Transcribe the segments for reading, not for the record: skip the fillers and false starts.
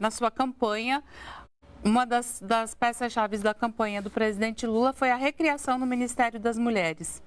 na sua campanha, uma das peças-chave da campanha do presidente Lula foi a recriação do Ministério das Mulheres.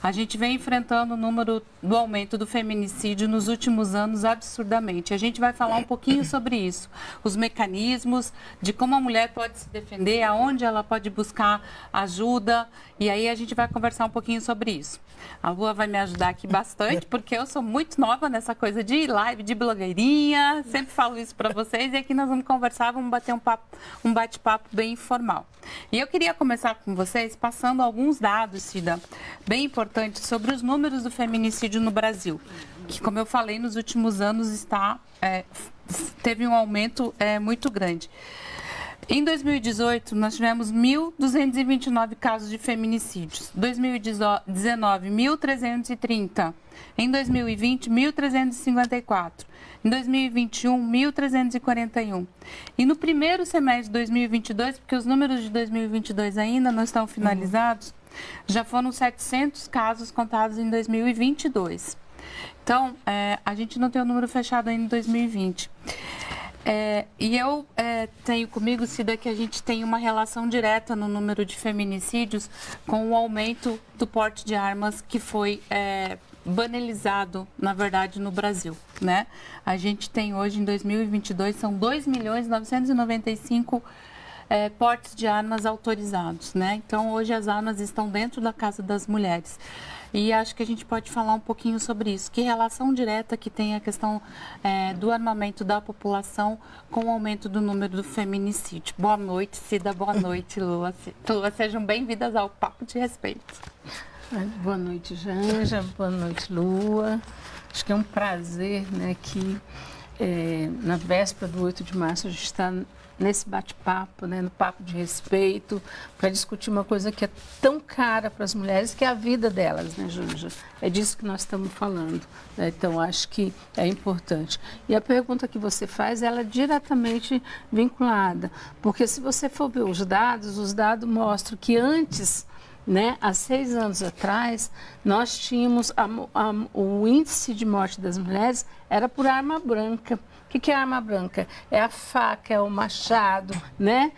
A gente vem enfrentando o número do aumento do feminicídio nos últimos anos absurdamente. A gente vai falar um pouquinho sobre isso, os mecanismos de como a mulher pode se defender, aonde ela pode buscar ajuda, e aí a gente vai conversar um pouquinho sobre isso. A Lua vai me ajudar aqui bastante, porque eu sou muito nova nessa coisa de live, de blogueirinha, sempre falo isso para vocês, e aqui nós vamos conversar, vamos bater um bate-papo bem informal. E eu queria começar com vocês passando alguns dados, Cida, bem importantes sobre os números do feminicídio no Brasil, que, como eu falei, nos últimos anos teve um aumento muito grande. Em 2018, nós tivemos 1.229 casos de feminicídios. 2019, 1.330. Em 2020, 1.354. Em 2021, 1.341. E no primeiro semestre de 2022, porque os números de 2022 ainda não estão finalizados, já foram 700 casos contados em 2022. Então, a gente não tem o número fechado ainda em 2020. E eu tenho comigo, Cida, que a gente tem uma relação direta no número de feminicídios com o aumento do porte de armas que foi banalizado, na verdade, no Brasil, né? A gente tem hoje, em 2022, são 2.995.000 portes de armas autorizados, né? Então, hoje as armas estão dentro da casa das mulheres. E acho que a gente pode falar um pouquinho sobre isso. Que relação direta que tem a questão do armamento da população com o aumento do número do feminicídio. Boa noite, Cida. Boa noite, Lua. Lua, sejam bem-vindas ao Papo de Respeito. Boa noite, Janja. Boa noite, Lua. Acho que é um prazer, né, que na véspera do 8 de março a gente está nesse bate-papo, né, no Papo de Respeito, para discutir uma coisa que é tão cara para as mulheres, que é a vida delas, né, Janja? É disso que nós estamos falando, né? Então, acho que é importante. E a pergunta que você faz, ela é diretamente vinculada, porque se você for ver os dados mostram que antes, né, há 6 anos atrás, nós tínhamos o índice de morte das mulheres era por arma branca. O que é arma branca? É a faca, é o machado, né?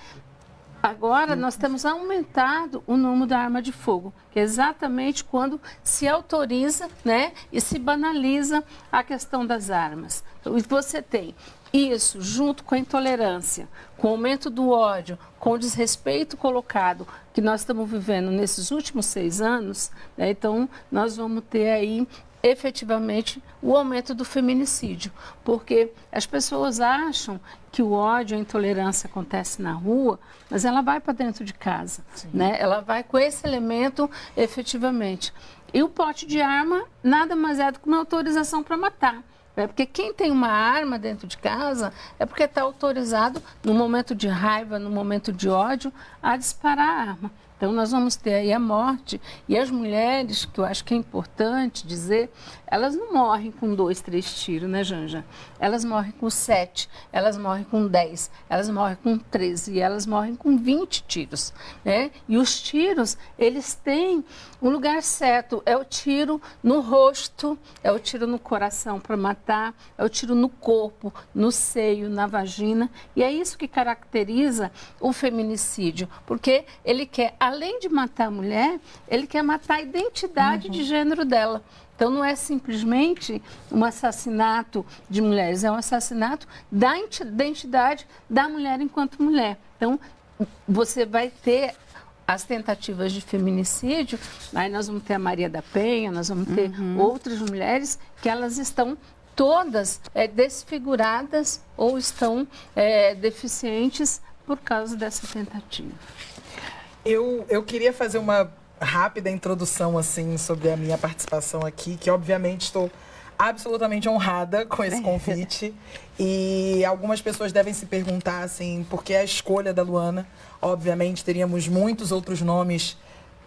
Agora nós temos aumentado o número da arma de fogo, que é exatamente quando se autoriza, né, e se banaliza a questão das armas. Então, você tem isso junto com a intolerância, com o aumento do ódio, com o desrespeito colocado que nós estamos vivendo nesses últimos 6 anos, né? Então nós vamos ter aí efetivamente o aumento do feminicídio, porque as pessoas acham que o ódio, a intolerância acontece na rua, mas ela vai para dentro de casa, né? Ela vai com esse elemento efetivamente. E o porte de arma nada mais é do que uma autorização para matar. Porque quem tem uma arma dentro de casa é porque está autorizado, no momento de raiva, no momento de ódio, a disparar a arma. Então, nós vamos ter aí a morte. E as mulheres, que eu acho que é importante dizer, elas não morrem com 2, 3 tiros, né, Janja? Elas morrem com 7, elas morrem com 10, elas morrem com 13, e elas morrem com 20 tiros, né? E os tiros, eles têm um lugar certo. É o tiro no rosto, é o tiro no coração para matar, é o tiro no corpo, no seio, na vagina. E é isso que caracteriza o feminicídio, porque ele quer, além de matar a mulher, ele quer matar a identidade de gênero dela. Então, não é simplesmente um assassinato de mulheres, é um assassinato da identidade da mulher enquanto mulher. Então, você vai ter as tentativas de feminicídio, aí nós vamos ter a Maria da Penha, nós vamos ter outras mulheres que elas estão todas desfiguradas ou estão deficientes por causa dessa tentativa. Eu queria fazer uma rápida introdução assim sobre a minha participação aqui, que obviamente estou absolutamente honrada com esse convite. E algumas pessoas devem se perguntar assim, por que a escolha da Luana? Obviamente teríamos muitos outros nomes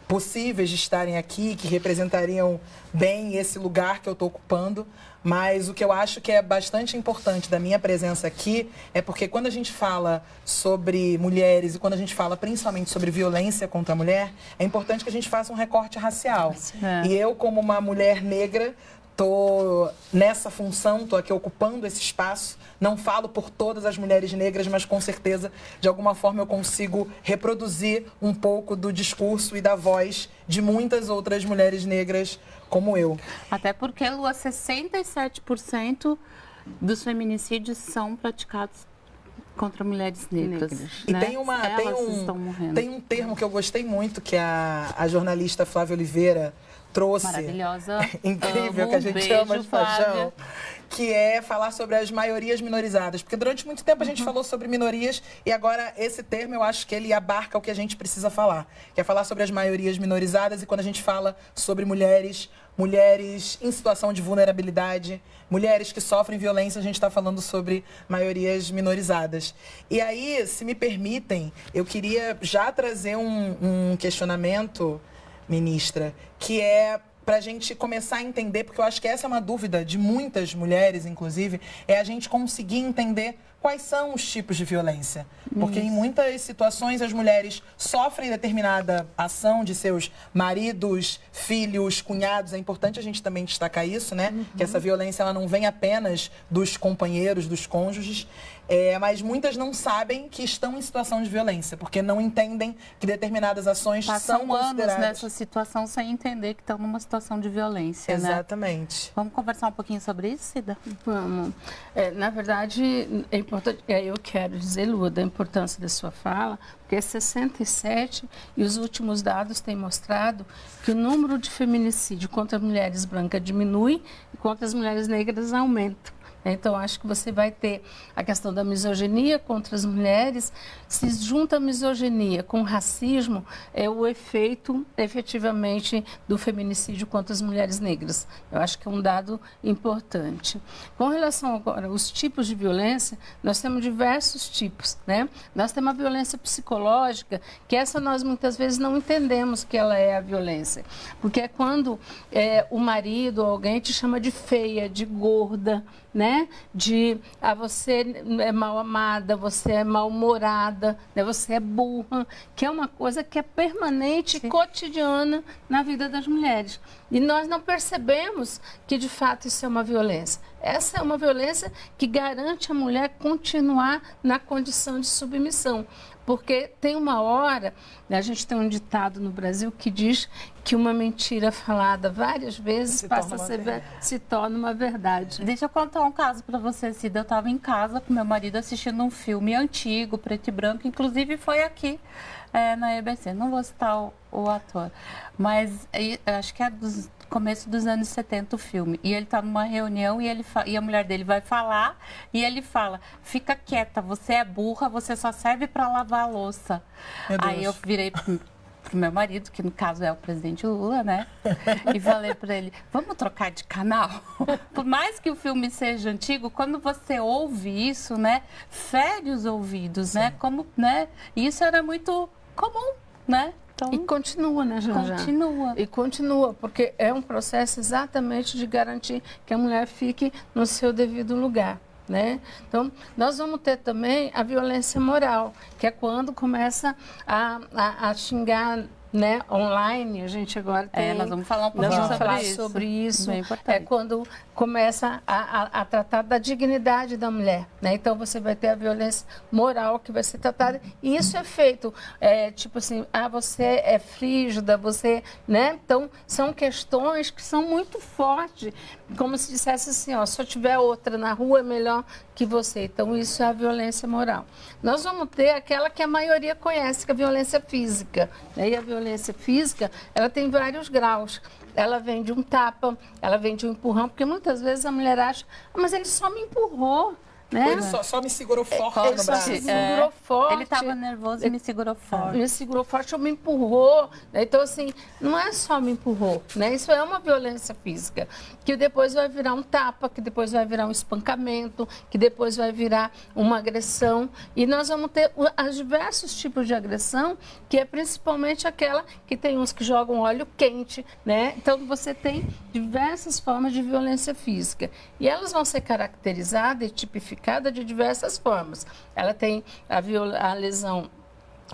possíveis de estarem aqui, que representariam bem esse lugar que eu estou ocupando, mas o que eu acho que é bastante importante da minha presença aqui é porque quando a gente fala sobre mulheres e quando a gente fala principalmente sobre violência contra a mulher, é importante que a gente faça um recorte racial. E eu, como uma mulher negra, tô nessa função, tô aqui ocupando esse espaço. Não falo por todas as mulheres negras, mas com certeza, de alguma forma, eu consigo reproduzir um pouco do discurso e da voz de muitas outras mulheres negras como eu. Até porque, Lua, 67% dos feminicídios são praticados contra mulheres negras. E né? tem um termo que eu gostei muito, que a jornalista Flávia Oliveira trouxe. Maravilhosa. Incrível, Amo, que a gente beijo, ama de paixão. Flávia. Que é falar sobre as maiorias minorizadas. Porque durante muito tempo a gente falou sobre minorias e agora esse termo eu acho que ele abarca o que a gente precisa falar. Que é falar sobre as maiorias minorizadas e quando a gente fala sobre mulheres em situação de vulnerabilidade, mulheres que sofrem violência, a gente está falando sobre maiorias minorizadas. E aí, se me permitem, eu queria já trazer um questionamento, ministra, que é para a gente começar a entender, porque eu acho que essa é uma dúvida de muitas mulheres, inclusive, é a gente conseguir entender quais são os tipos de violência. Porque em muitas situações as mulheres sofrem determinada ação de seus maridos, filhos, cunhados. É importante a gente também destacar isso, né? Que essa violência ela não vem apenas dos companheiros, dos cônjuges, mas muitas não sabem que estão em situação de violência, porque não entendem que determinadas ações são Passam anos consideradas... nessa situação sem entender que estão numa situação de violência, né? Exatamente. Vamos conversar um pouquinho sobre isso, Cida? Vamos. Na verdade, é importante, eu quero dizer, Lua, da importância da sua fala, porque 67 e os últimos dados têm mostrado que o número de feminicídio contra mulheres brancas diminui e contra as mulheres negras aumenta. Então, acho que você vai ter a questão da misoginia contra as mulheres. Se junta a misoginia com o racismo, é o efeito, efetivamente, do feminicídio contra as mulheres negras. Eu acho que é um dado importante. Com relação agora aos tipos de violência, nós temos diversos tipos, né? Nós temos a violência psicológica, que essa nós muitas vezes não entendemos que ela é a violência. Porque é quando o marido ou alguém te chama de feia, de gorda, né? Você é mal amada, você é mal-humorada, né? Você é burra, que é uma coisa que é permanente e cotidiana na vida das mulheres. E nós não percebemos que, de fato, isso é uma violência. Essa é uma violência que garante a mulher continuar na condição de submissão. Porque tem uma hora, a gente tem um ditado no Brasil que diz que uma mentira falada várias vezes se torna uma verdade. Deixa eu contar um caso para você, Cida. Eu estava em casa com meu marido assistindo um filme antigo, preto e branco, inclusive foi aqui na EBC. Não vou citar o ator, mas acho que é do começo dos anos 70 o filme. E ele está numa reunião e a mulher dele vai falar e ele fala: fica quieta, você é burra, você só serve para lavar a louça. Aí eu virei pro meu marido, que no caso é o presidente Lula, né? E falei para ele: vamos trocar de canal? Por mais que o filme seja antigo, quando você ouve isso, né? Fere os ouvidos, Sim. né? Como, né? E isso era muito comum, né? Então, E continua, né, Janja? continua. E continua, porque é um processo exatamente de garantir que a mulher fique no seu devido lugar. Né? Então, nós vamos ter também a violência moral, que é quando começa a xingar, né, online. A gente agora tem... nós vamos falar um pouquinho Nós vamos falar sobre isso. sobre isso. Bem importante. É quando começa a tratar da dignidade da mulher. Né? Então, você vai ter a violência moral que vai ser tratada. E isso é feito, tipo assim, você é frígida, você... Né? Então, são questões que são muito fortes. Como se dissesse assim, ó, se eu tiver outra na rua, é melhor que você. Então, isso é a violência moral. Nós vamos ter aquela que a maioria conhece, que é a violência física. Né? E a violência física, ela tem vários graus. Ela vem de um tapa, ela vem de um empurrão, porque muitas vezes a mulher acha: mas ele só me empurrou. Né? Ele só me segurou forte Ele no só braço. se segurou forte. Ele estava nervoso e me segurou forte. Me segurou forte, ou me empurrou. Né? Então, assim, não é só me empurrou. Né? Isso é uma violência física, que depois vai virar um tapa, que depois vai virar um espancamento, que depois vai virar uma agressão. E nós vamos ter os diversos tipos de agressão, que é principalmente aquela que tem uns que jogam óleo quente. Né? Então, você tem diversas formas de violência física. E elas vão ser caracterizadas e tipificadas de diversas formas. Ela tem a lesão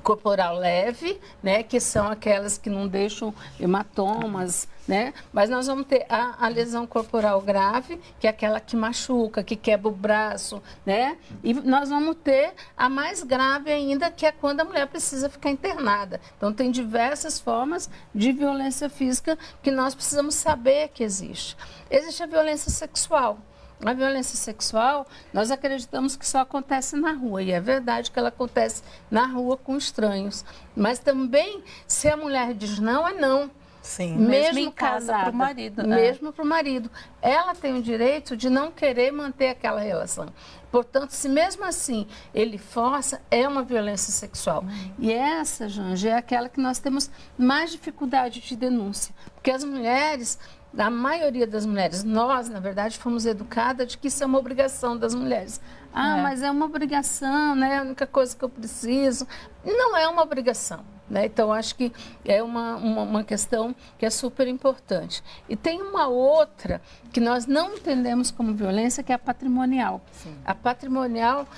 corporal leve, né, que são aquelas que não deixam hematomas, né? Mas nós vamos ter a lesão corporal grave, que é aquela que machuca, que quebra o braço, né? E nós vamos ter a mais grave ainda, que é quando a mulher precisa ficar internada. Então, tem diversas formas de violência física que nós precisamos saber que existe. Existe a violência sexual. A violência sexual, nós acreditamos que só acontece na rua, e é verdade que ela acontece na rua com estranhos. Mas também, se a mulher diz não, é não. Sim. Mesmo em casa para o marido. Mesmo para o marido. Ela tem o direito de não querer manter aquela relação. Portanto, se mesmo assim ele força, é uma violência sexual. E essa, Janja, é aquela que nós temos mais dificuldade de denúncia. Porque as mulheres, a maioria das mulheres, nós, na verdade, fomos educadas de que isso é uma obrigação das mulheres. Mas é uma obrigação, né? É a única coisa que eu preciso. Não é uma obrigação. Né? Então, acho que é uma questão que é super importante. E tem uma outra que nós não entendemos como violência, que é a patrimonial. Sim. A patrimonial,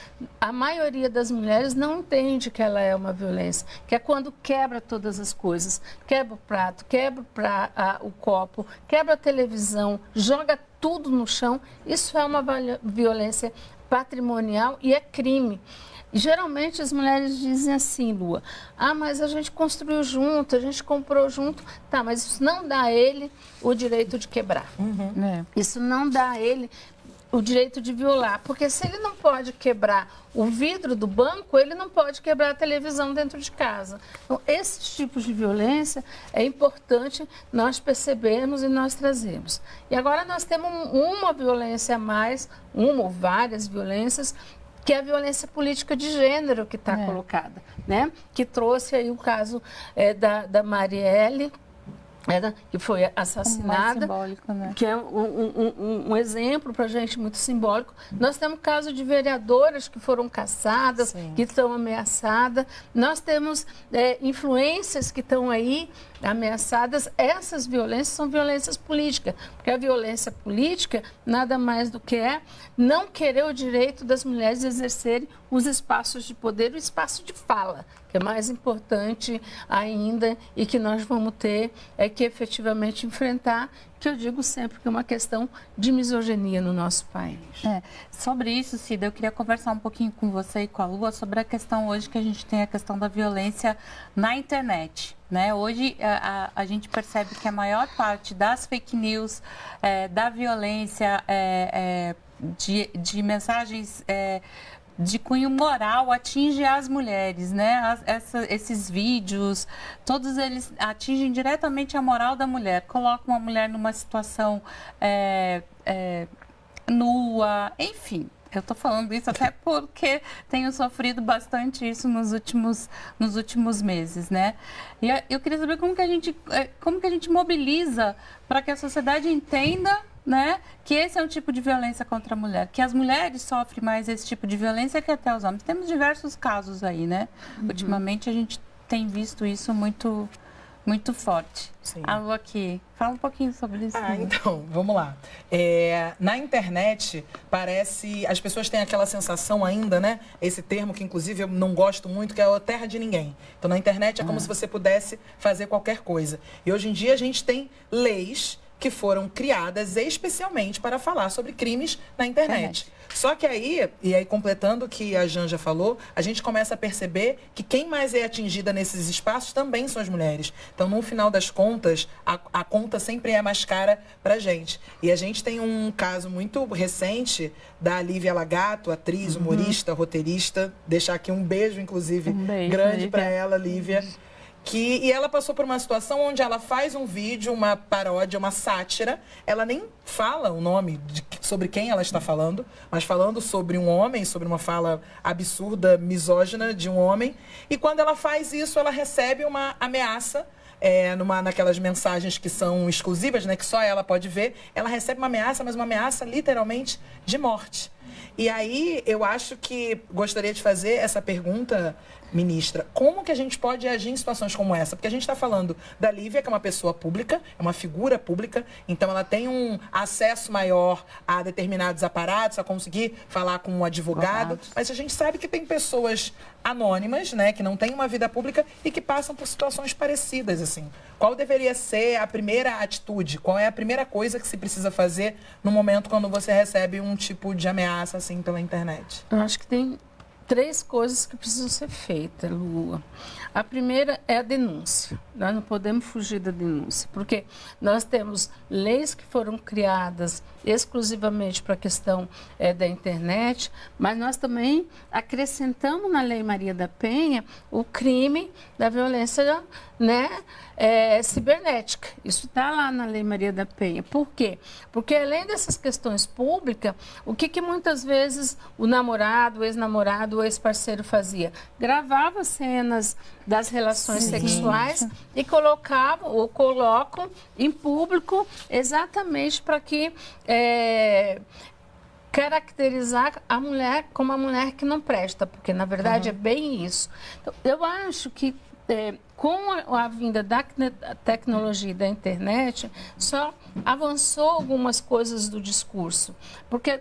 a maioria das mulheres não entende que ela é uma violência, que é quando quebra todas as coisas, quebra o prato, quebra o copo, quebra a televisão, joga tudo no chão. Isso é uma violência patrimonial e é crime. Geralmente as mulheres dizem assim, Lua, mas a gente construiu junto, a gente comprou junto. Tá, mas isso não dá a ele o direito de quebrar. Isso não dá a ele o direito de violar, porque se ele não pode quebrar o vidro do banco, ele não pode quebrar a televisão dentro de casa. Então, esses tipos de violência é importante nós percebermos e nós trazermos. E agora nós temos uma violência a mais, uma ou várias violências, que é a violência política de gênero que está colocada, né? Que trouxe aí o caso da Marielle, que foi assassinada, simbólico, né? Que é um exemplo para a gente muito simbólico. Nós temos caso de vereadoras que foram caçadas, sim, que estão ameaçadas. Nós temos influências que estão aí ameaçadas. Essas violências são violências políticas, porque a violência política nada mais do que não querer o direito das mulheres exercerem os espaços de poder, o espaço de fala, que é mais importante ainda e que nós vamos ter que efetivamente enfrentar, que eu digo sempre que é uma questão de misoginia no nosso país. Sobre isso, Cida, eu queria conversar um pouquinho com você e com a Lua sobre a questão hoje que a gente tem a questão da violência na internet. Né? Hoje a gente percebe que a maior parte das fake news, da violência, de mensagens de cunho moral atinge as mulheres, né? Esses vídeos, todos eles atingem diretamente a moral da mulher, colocam a mulher numa situação nua, enfim. Eu estou falando isso até porque tenho sofrido bastante isso nos últimos meses, né? E eu queria saber como que a gente mobiliza para que a sociedade entenda, né, que esse é um tipo de violência contra a mulher, que as mulheres sofrem mais esse tipo de violência que até os homens. Temos diversos casos aí, né? Ultimamente a gente tem visto isso muito forte. Sim. A Lu aqui, fala um pouquinho sobre isso. Então, vamos lá. Na internet, as pessoas têm aquela sensação ainda, né? Esse termo que, inclusive, eu não gosto muito, que é a terra de ninguém. Então, na internet é como se você pudesse fazer qualquer coisa. E hoje em dia a gente tem leis que foram criadas especialmente para falar sobre crimes na internet. Só que aí completando o que a Janja falou, a gente começa a perceber que quem mais é atingida nesses espaços também são as mulheres. Então, no final das contas, a conta sempre é mais cara pra gente. E a gente tem um caso muito recente da Lívia Lagato, atriz, humorista, roteirista. Deixar aqui um beijo, inclusive, grande para ela, Lívia. E ela passou por uma situação onde ela faz um vídeo, uma paródia, uma sátira. Ela nem fala o nome sobre quem ela está falando, mas falando sobre um homem, sobre uma fala absurda, misógina de um homem. E quando ela faz isso, ela recebe uma ameaça. Naquelas mensagens que são exclusivas, né, que só ela pode ver, ela recebe uma ameaça, mas uma ameaça literalmente de morte. E aí, eu acho que gostaria de fazer essa pergunta, ministra. Como que a gente pode agir em situações como essa? Porque a gente está falando da Lívia, que é uma pessoa pública, é uma figura pública, então ela tem um acesso maior a determinados aparatos, a conseguir falar com um advogado. Mas a gente sabe que tem pessoas anônimas, né, que não têm uma vida pública e que passam por situações parecidas, assim. Qual deveria ser a primeira atitude? Qual é a primeira coisa que se precisa fazer no momento quando você recebe um tipo de ameaça, assim, pela internet? Eu acho que tem 3 coisas que precisam ser feitas, Lua. A primeira é a denúncia. Nós não podemos fugir da denúncia, porque nós temos leis que foram criadas exclusivamente para a questão da internet, mas nós também acrescentamos na Lei Maria da Penha o crime da violência, né, cibernética. Isso está lá na Lei Maria da Penha. Por quê? Porque além dessas questões públicas, o que muitas vezes o namorado, o ex-namorado, o ex-parceiro fazia? Gravava cenas das relações sexuais e colocavam ou colocam em público exatamente para que caracterizar a mulher como a mulher que não presta, porque na verdade é bem isso. Então, eu acho que com a vinda da tecnologia e da internet, só avançou algumas coisas do discurso. Porque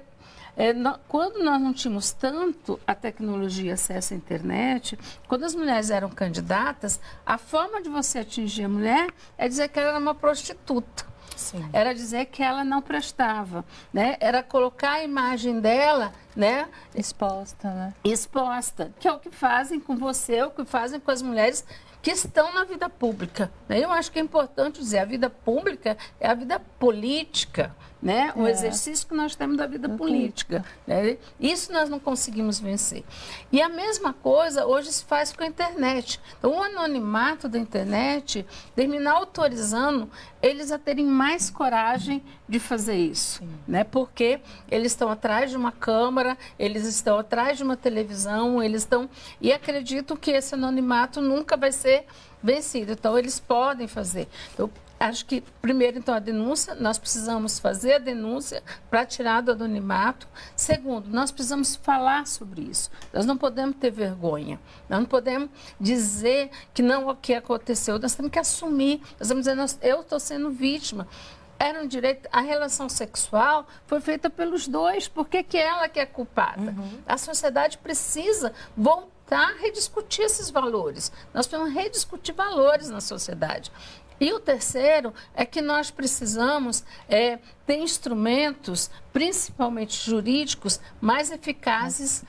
quando nós não tínhamos tanto a tecnologia, acesso à internet, quando as mulheres eram candidatas, a forma de você atingir a mulher é dizer que ela era uma prostituta. Sim. Era dizer que ela não prestava, né? Era colocar a imagem dela, né? Exposta, né? Exposta, que é o que fazem com você, o que fazem com as mulheres que estão na vida pública. Né? Eu acho que é importante dizer, a vida pública é a vida política, né? O exercício que nós temos da vida política. Né? Isso nós não conseguimos vencer. E a mesma coisa hoje se faz com a internet. Então, o anonimato da internet termina autorizando eles a terem mais coragem de fazer isso. Né? Porque eles estão atrás de uma câmera, eles estão atrás de uma televisão, eles estão... E acredito que esse anonimato nunca vai ser vencido. Então, eles podem fazer. Então, acho que, primeiro, então, a denúncia, nós precisamos fazer a denúncia para tirar do anonimato. Segundo, nós precisamos falar sobre isso. Nós não podemos ter vergonha. Nós não podemos dizer que não o que aconteceu. Nós temos que assumir. Nós estamos dizendo, eu estou sendo vítima. Era um direito, a relação sexual foi feita pelos dois. Por que ela que é culpada? A sociedade precisa voltar a rediscutir esses valores. Nós precisamos rediscutir valores na sociedade. E o terceiro é que nós precisamos ter instrumentos, principalmente jurídicos, mais eficazes,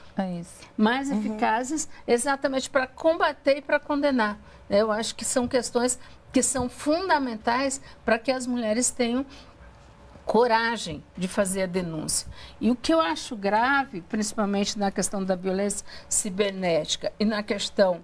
eficazes exatamente para combater e para condenar. Eu acho que são questões que são fundamentais para que as mulheres tenham coragem de fazer a denúncia. E o que eu acho grave, principalmente na questão da violência cibernética e na questão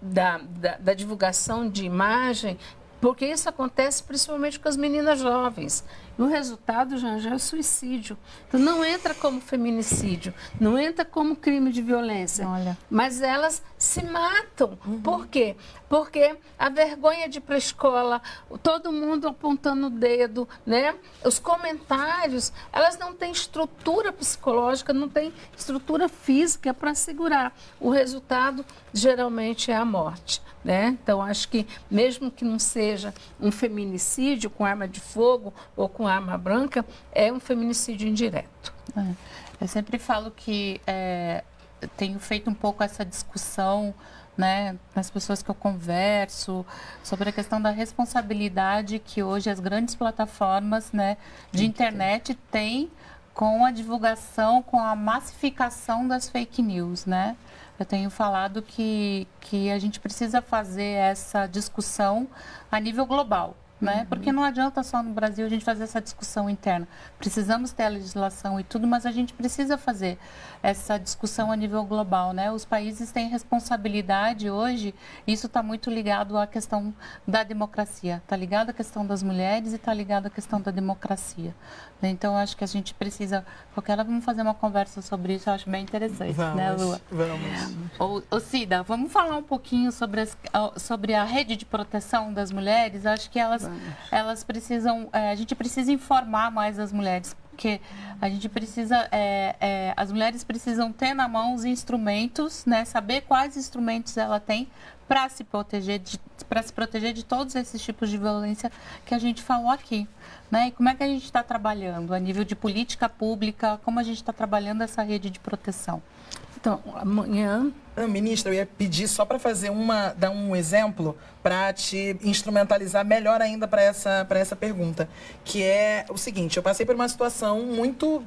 da divulgação de imagem, porque isso acontece principalmente com as meninas jovens. E o resultado, já é o suicídio. Então, não entra como feminicídio, não entra como crime de violência. Olha. Mas elas se matam. Por quê? Porque a vergonha de ir para a escola, todo mundo apontando o dedo, né? Os comentários, elas não têm estrutura psicológica, não têm estrutura física para segurar. O resultado, geralmente, é a morte. Né? Então, acho que mesmo que não seja um feminicídio com arma de fogo ou com arma branca, é um feminicídio indireto. Eu sempre falo que tenho feito um pouco essa discussão, né, nas pessoas que eu converso, sobre a questão da responsabilidade que hoje as grandes plataformas, né, de internet têm com a divulgação, com a massificação das fake news, né? Eu tenho falado que a gente precisa fazer essa discussão a nível global, né? Porque não adianta só no Brasil a gente fazer essa discussão interna. Precisamos ter a legislação e tudo, mas a gente precisa fazer essa discussão a nível global, né? Os países têm responsabilidade hoje, isso está muito ligado à questão da democracia, está ligado à questão das mulheres e está ligado à questão da democracia. Então, acho que a gente precisa... Qualquer hora vamos fazer uma conversa sobre isso, eu acho bem interessante, né, Lua? Vamos. Ô, Cida, vamos falar um pouquinho sobre a rede de proteção das mulheres? Acho que elas precisam... a gente precisa informar mais as mulheres. porque a gente precisa, as mulheres precisam ter na mão os instrumentos, né? Saber quais instrumentos ela tem para se proteger de todos esses tipos de violência que a gente falou aqui, né? E como é que a gente está trabalhando a nível de política pública, como a gente está trabalhando essa rede de proteção? Então, amanhã... Ministra, eu ia pedir só para dar um exemplo para te instrumentalizar melhor ainda para essa pergunta, que é o seguinte: eu passei por uma situação muito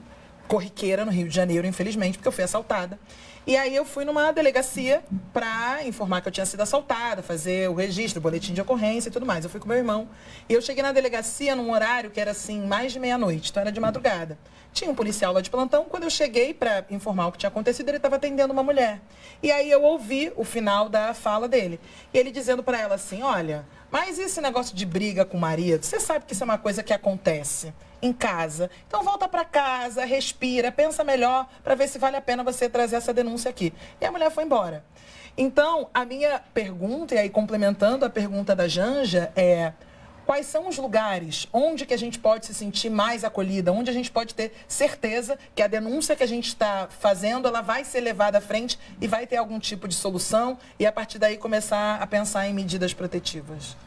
corriqueira no Rio de Janeiro, infelizmente, porque eu fui assaltada. E aí eu fui numa delegacia para informar que eu tinha sido assaltada, fazer o registro, o boletim de ocorrência e tudo mais. Eu fui com meu irmão e eu cheguei na delegacia num horário que era assim, mais de meia-noite, então era de madrugada. Tinha um policial lá de plantão. Quando eu cheguei para informar o que tinha acontecido, ele estava atendendo uma mulher. E aí eu ouvi o final da fala dele. E ele dizendo para ela assim: olha, mas esse negócio de briga com o marido, você sabe que isso é uma coisa que acontece em casa. Então volta para casa, respira, pensa melhor para ver se vale a pena você trazer essa denúncia aqui. E a mulher foi embora. Então, a minha pergunta, e aí complementando a pergunta da Janja, é: quais são os lugares onde que a gente pode se sentir mais acolhida, onde a gente pode ter certeza que a denúncia que a gente está fazendo, ela vai ser levada à frente e vai ter algum tipo de solução e a partir daí começar a pensar em medidas protetivas?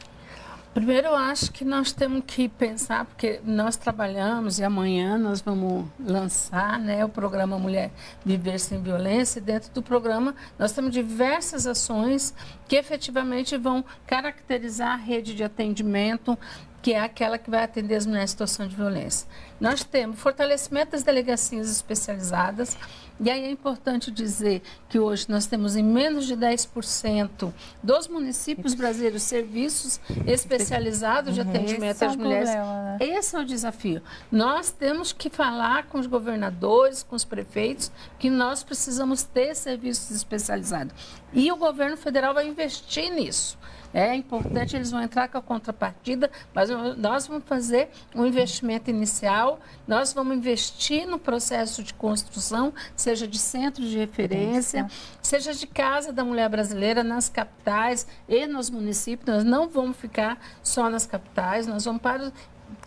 Primeiro, eu acho que nós temos que pensar, porque nós trabalhamos e amanhã nós vamos lançar, né, o programa Mulher Viver Sem Violência. E dentro do programa nós temos diversas ações que efetivamente vão caracterizar a rede de atendimento, que é aquela que vai atender as mulheres em situação de violência. Nós temos fortalecimento das delegacias especializadas, e aí é importante dizer que hoje nós temos em menos de 10% dos municípios brasileiros serviços especializados de atendimento às mulheres. Problema, né? Esse é o desafio. Nós temos que falar com os governadores, com os prefeitos, que nós precisamos ter serviços especializados. E o governo federal vai investir nisso. É importante, eles vão entrar com a contrapartida, mas nós vamos fazer um investimento inicial, nós vamos investir no processo de construção, seja de centro de referência, seja de Casa da Mulher Brasileira nas capitais e nos municípios. Nós não vamos ficar só nas capitais, nós vamos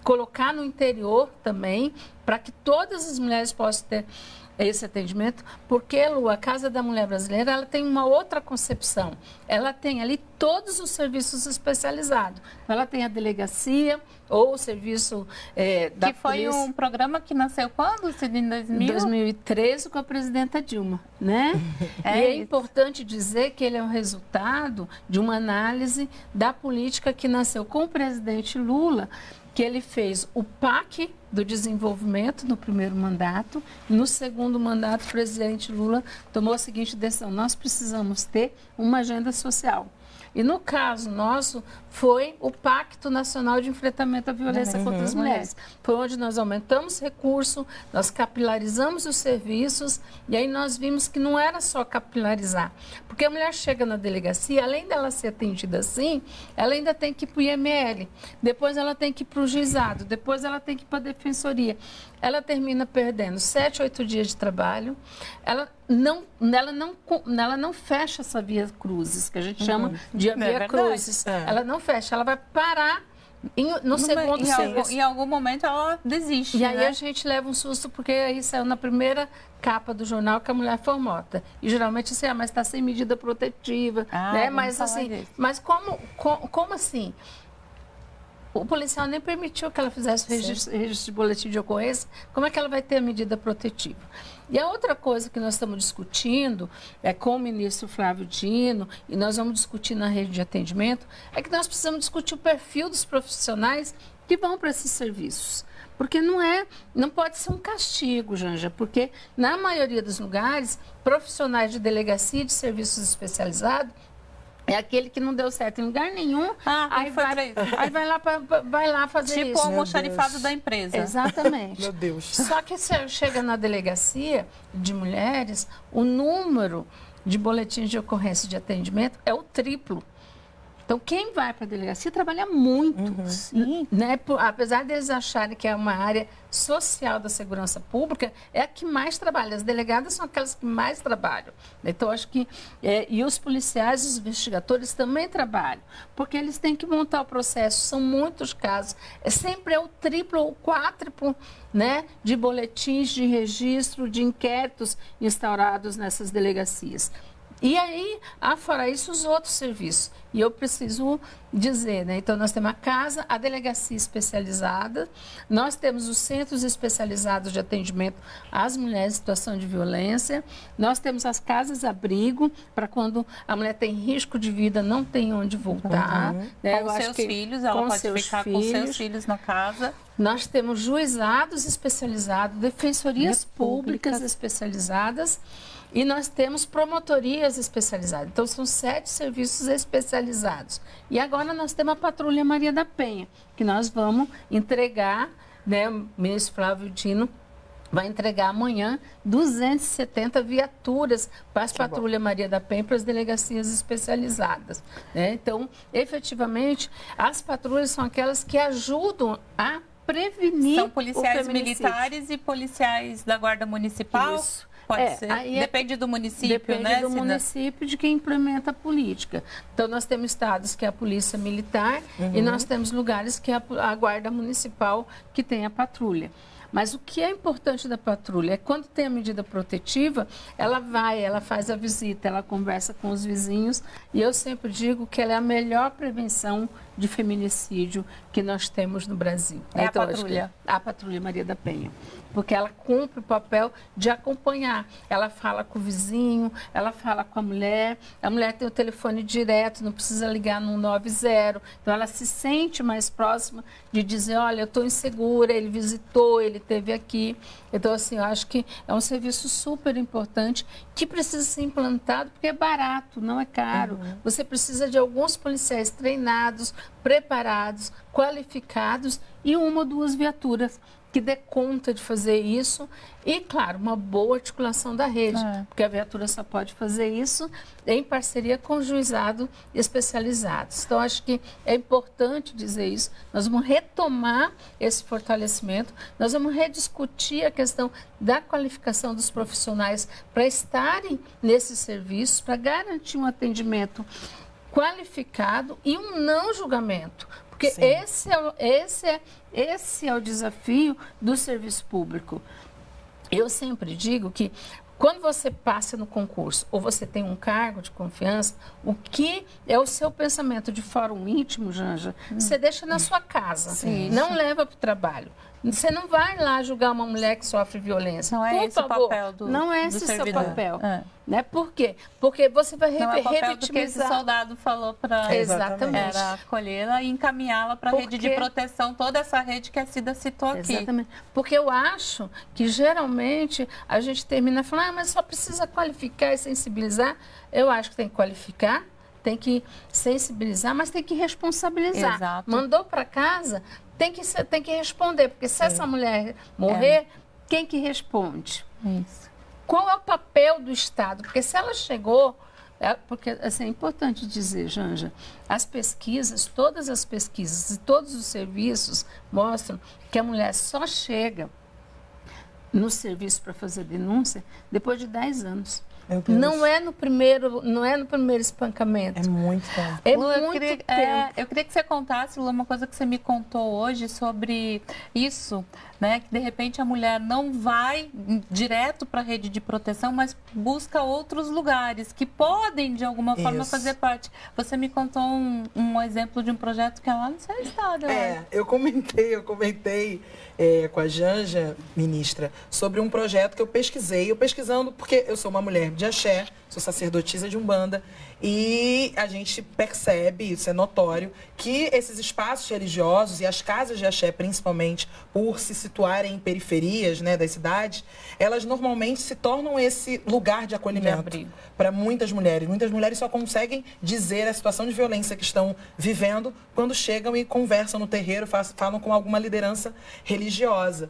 colocar no interior também, para que todas as mulheres possam ter esse atendimento, porque, Lu, a Casa da Mulher Brasileira, ela tem uma outra concepção. Ela tem ali todos os serviços especializados. Ela tem a delegacia ou o serviço da polícia. Que foi um programa que nasceu quando? Em 2013, com a presidenta Dilma, né? E é importante dizer que ele é um resultado de uma análise da política que nasceu com o presidente Lula, que ele fez o PAC do desenvolvimento no primeiro mandato. No segundo mandato, o presidente Lula tomou a seguinte decisão: nós precisamos ter uma agenda social. E no caso nosso, foi o Pacto Nacional de Enfrentamento à Violência contra as Mulheres. Foi onde nós aumentamos recurso, nós capilarizamos os serviços, e aí nós vimos que não era só capilarizar. Porque a mulher chega na delegacia, além dela ser atendida assim, ela ainda tem que ir para o IML, depois ela tem que ir para o juizado, depois ela tem que ir para a defensoria. Ela termina perdendo 7, 8 dias de trabalho. Ela não fecha essa via cruzes, que a gente chama de via cruzes. Ela não fecha, ela vai parar no segundo serviço. Em algum momento ela desiste. E aí a gente leva um susto, porque aí saiu na primeira capa do jornal que a mulher foi morta. E geralmente assim, mas está sem medida protetiva. Né? Mas assim, mas como assim? O policial nem permitiu que ela fizesse o registro de boletim de ocorrência. Como é que ela vai ter a medida protetiva? E a outra coisa que nós estamos discutindo com o ministro Flávio Dino, e nós vamos discutir na rede de atendimento, é que nós precisamos discutir o perfil dos profissionais que vão para esses serviços. Porque não pode ser um castigo, Janja, porque na maioria dos lugares, profissionais de delegacia e de serviços especializados é aquele que não deu certo em lugar nenhum, aí vai lá fazer isso. Tipo o almoxarifado da empresa. Exatamente. Meu Deus. Só que se chega na delegacia de mulheres, o número de boletins de ocorrência de atendimento é o triplo. Então, quem vai para a delegacia trabalha muito, né? Apesar deles acharem que é uma área social da segurança pública, é a que mais trabalha. As delegadas são aquelas que mais trabalham. Então, acho que... e os policiais, os investigadores também trabalham, porque eles têm que montar o processo. São muitos casos. Sempre é o triplo ou quádruplo, né, de boletins de registro, de inquéritos instaurados nessas delegacias. E aí, fora isso, os outros serviços. E eu preciso dizer, né? Então, nós temos a casa, a delegacia especializada, nós temos os centros especializados de atendimento às mulheres em situação de violência, nós temos as casas-abrigo, para quando a mulher tem risco de vida, não tem onde voltar. Né? Com seus filhos, ela pode ficar com seus filhos na casa. Nós temos juizados especializados, defensorias públicas especializadas, e nós temos promotorias especializadas. Então, são 7 serviços especializados. E agora nós temos a Patrulha Maria da Penha, que nós vamos entregar, né, o ministro Flávio Dino vai entregar amanhã 270 viaturas para as Patrulha Maria da Penha, para as delegacias especializadas. Né? Então, efetivamente, as patrulhas são aquelas que ajudam a prevenir. São policiais militares e policiais da Guarda Municipal? Isso. Pode ser. Depende do município, depende, né? Depende do município, de quem implementa a política. Então, nós temos estados que é a Polícia Militar e nós temos lugares que é a Guarda Municipal, que tem a patrulha. Mas o que é importante da patrulha é quando tem a medida protetiva, ela vai, ela faz a visita, ela conversa com os vizinhos, e eu sempre digo que ela é a melhor prevenção de feminicídio que nós temos no Brasil. É então, a patrulha? A Patrulha Maria da Penha. Porque ela cumpre o papel de acompanhar. Ela fala com o vizinho, ela fala com a mulher tem o telefone direto, não precisa ligar no 90. Então, ela se sente mais próxima de dizer, olha, eu estou insegura, ele visitou, ele esteve aqui. Então, assim, eu acho que é um serviço super importante que precisa ser implantado porque é barato, não é caro. Você precisa de alguns policiais treinados, preparados, qualificados e 1 ou 2 viaturas que dê conta de fazer isso e, claro, uma boa articulação da rede, porque a viatura só pode fazer isso em parceria com o juizado especializados. Então, acho que é importante dizer isso. Nós vamos retomar esse fortalecimento, nós vamos rediscutir a questão da qualificação dos profissionais para estarem nesses serviços, para garantir um atendimento qualificado e um não julgamento. Porque esse é o desafio do serviço público. Eu sempre digo que quando você passa no concurso ou você tem um cargo de confiança, o que é o seu pensamento de fórum íntimo, Janja, você deixa na sua casa, não leva para o trabalho. Você não vai lá julgar uma mulher que sofre violência. Não é esse o papel do Não é esse o seu servidor. papel. Né? Por quê? Porque você vai não é o papel revitimizar. do que esse soldado falou para Exatamente. Era acolhê-la e encaminhá-la para a rede de proteção, toda essa rede que a Cida citou aqui. Exatamente. Porque eu acho que geralmente a gente termina falando, mas só precisa qualificar e sensibilizar. Eu acho que tem que qualificar, tem que sensibilizar, mas tem que responsabilizar. Exato. Mandou para casa, tem que responder, porque se essa mulher morrer, quem que responde? Isso. Qual é o papel do Estado? Porque se ela chegou... Porque assim, é importante dizer, Janja, as pesquisas, todas as pesquisas e todos os serviços mostram que a mulher só chega no serviço para fazer denúncia depois de 10 anos. Meu Deus. Não é no primeiro espancamento. É muito tempo. É Lu, muito tempo. eu queria que você contasse, Lu, uma coisa que você me contou hoje sobre isso, né? Que de repente a mulher não vai direto para a rede de proteção, mas busca outros lugares que podem, de alguma forma, fazer parte. Você me contou um exemplo de um projeto que é lá no seu estado. Eu comentei com a Janja, ministra, sobre um projeto que eu pesquisando, porque eu sou uma mulher de axé, sou sacerdotisa de Umbanda, e a gente percebe, isso é notório, que esses espaços religiosos e as casas de axé, principalmente, por se situarem em periferias, né, das cidades, elas normalmente se tornam esse lugar de acolhimento para muitas mulheres. Muitas mulheres só conseguem dizer a situação de violência que estão vivendo quando chegam e conversam no terreiro, falam com alguma liderança religiosa.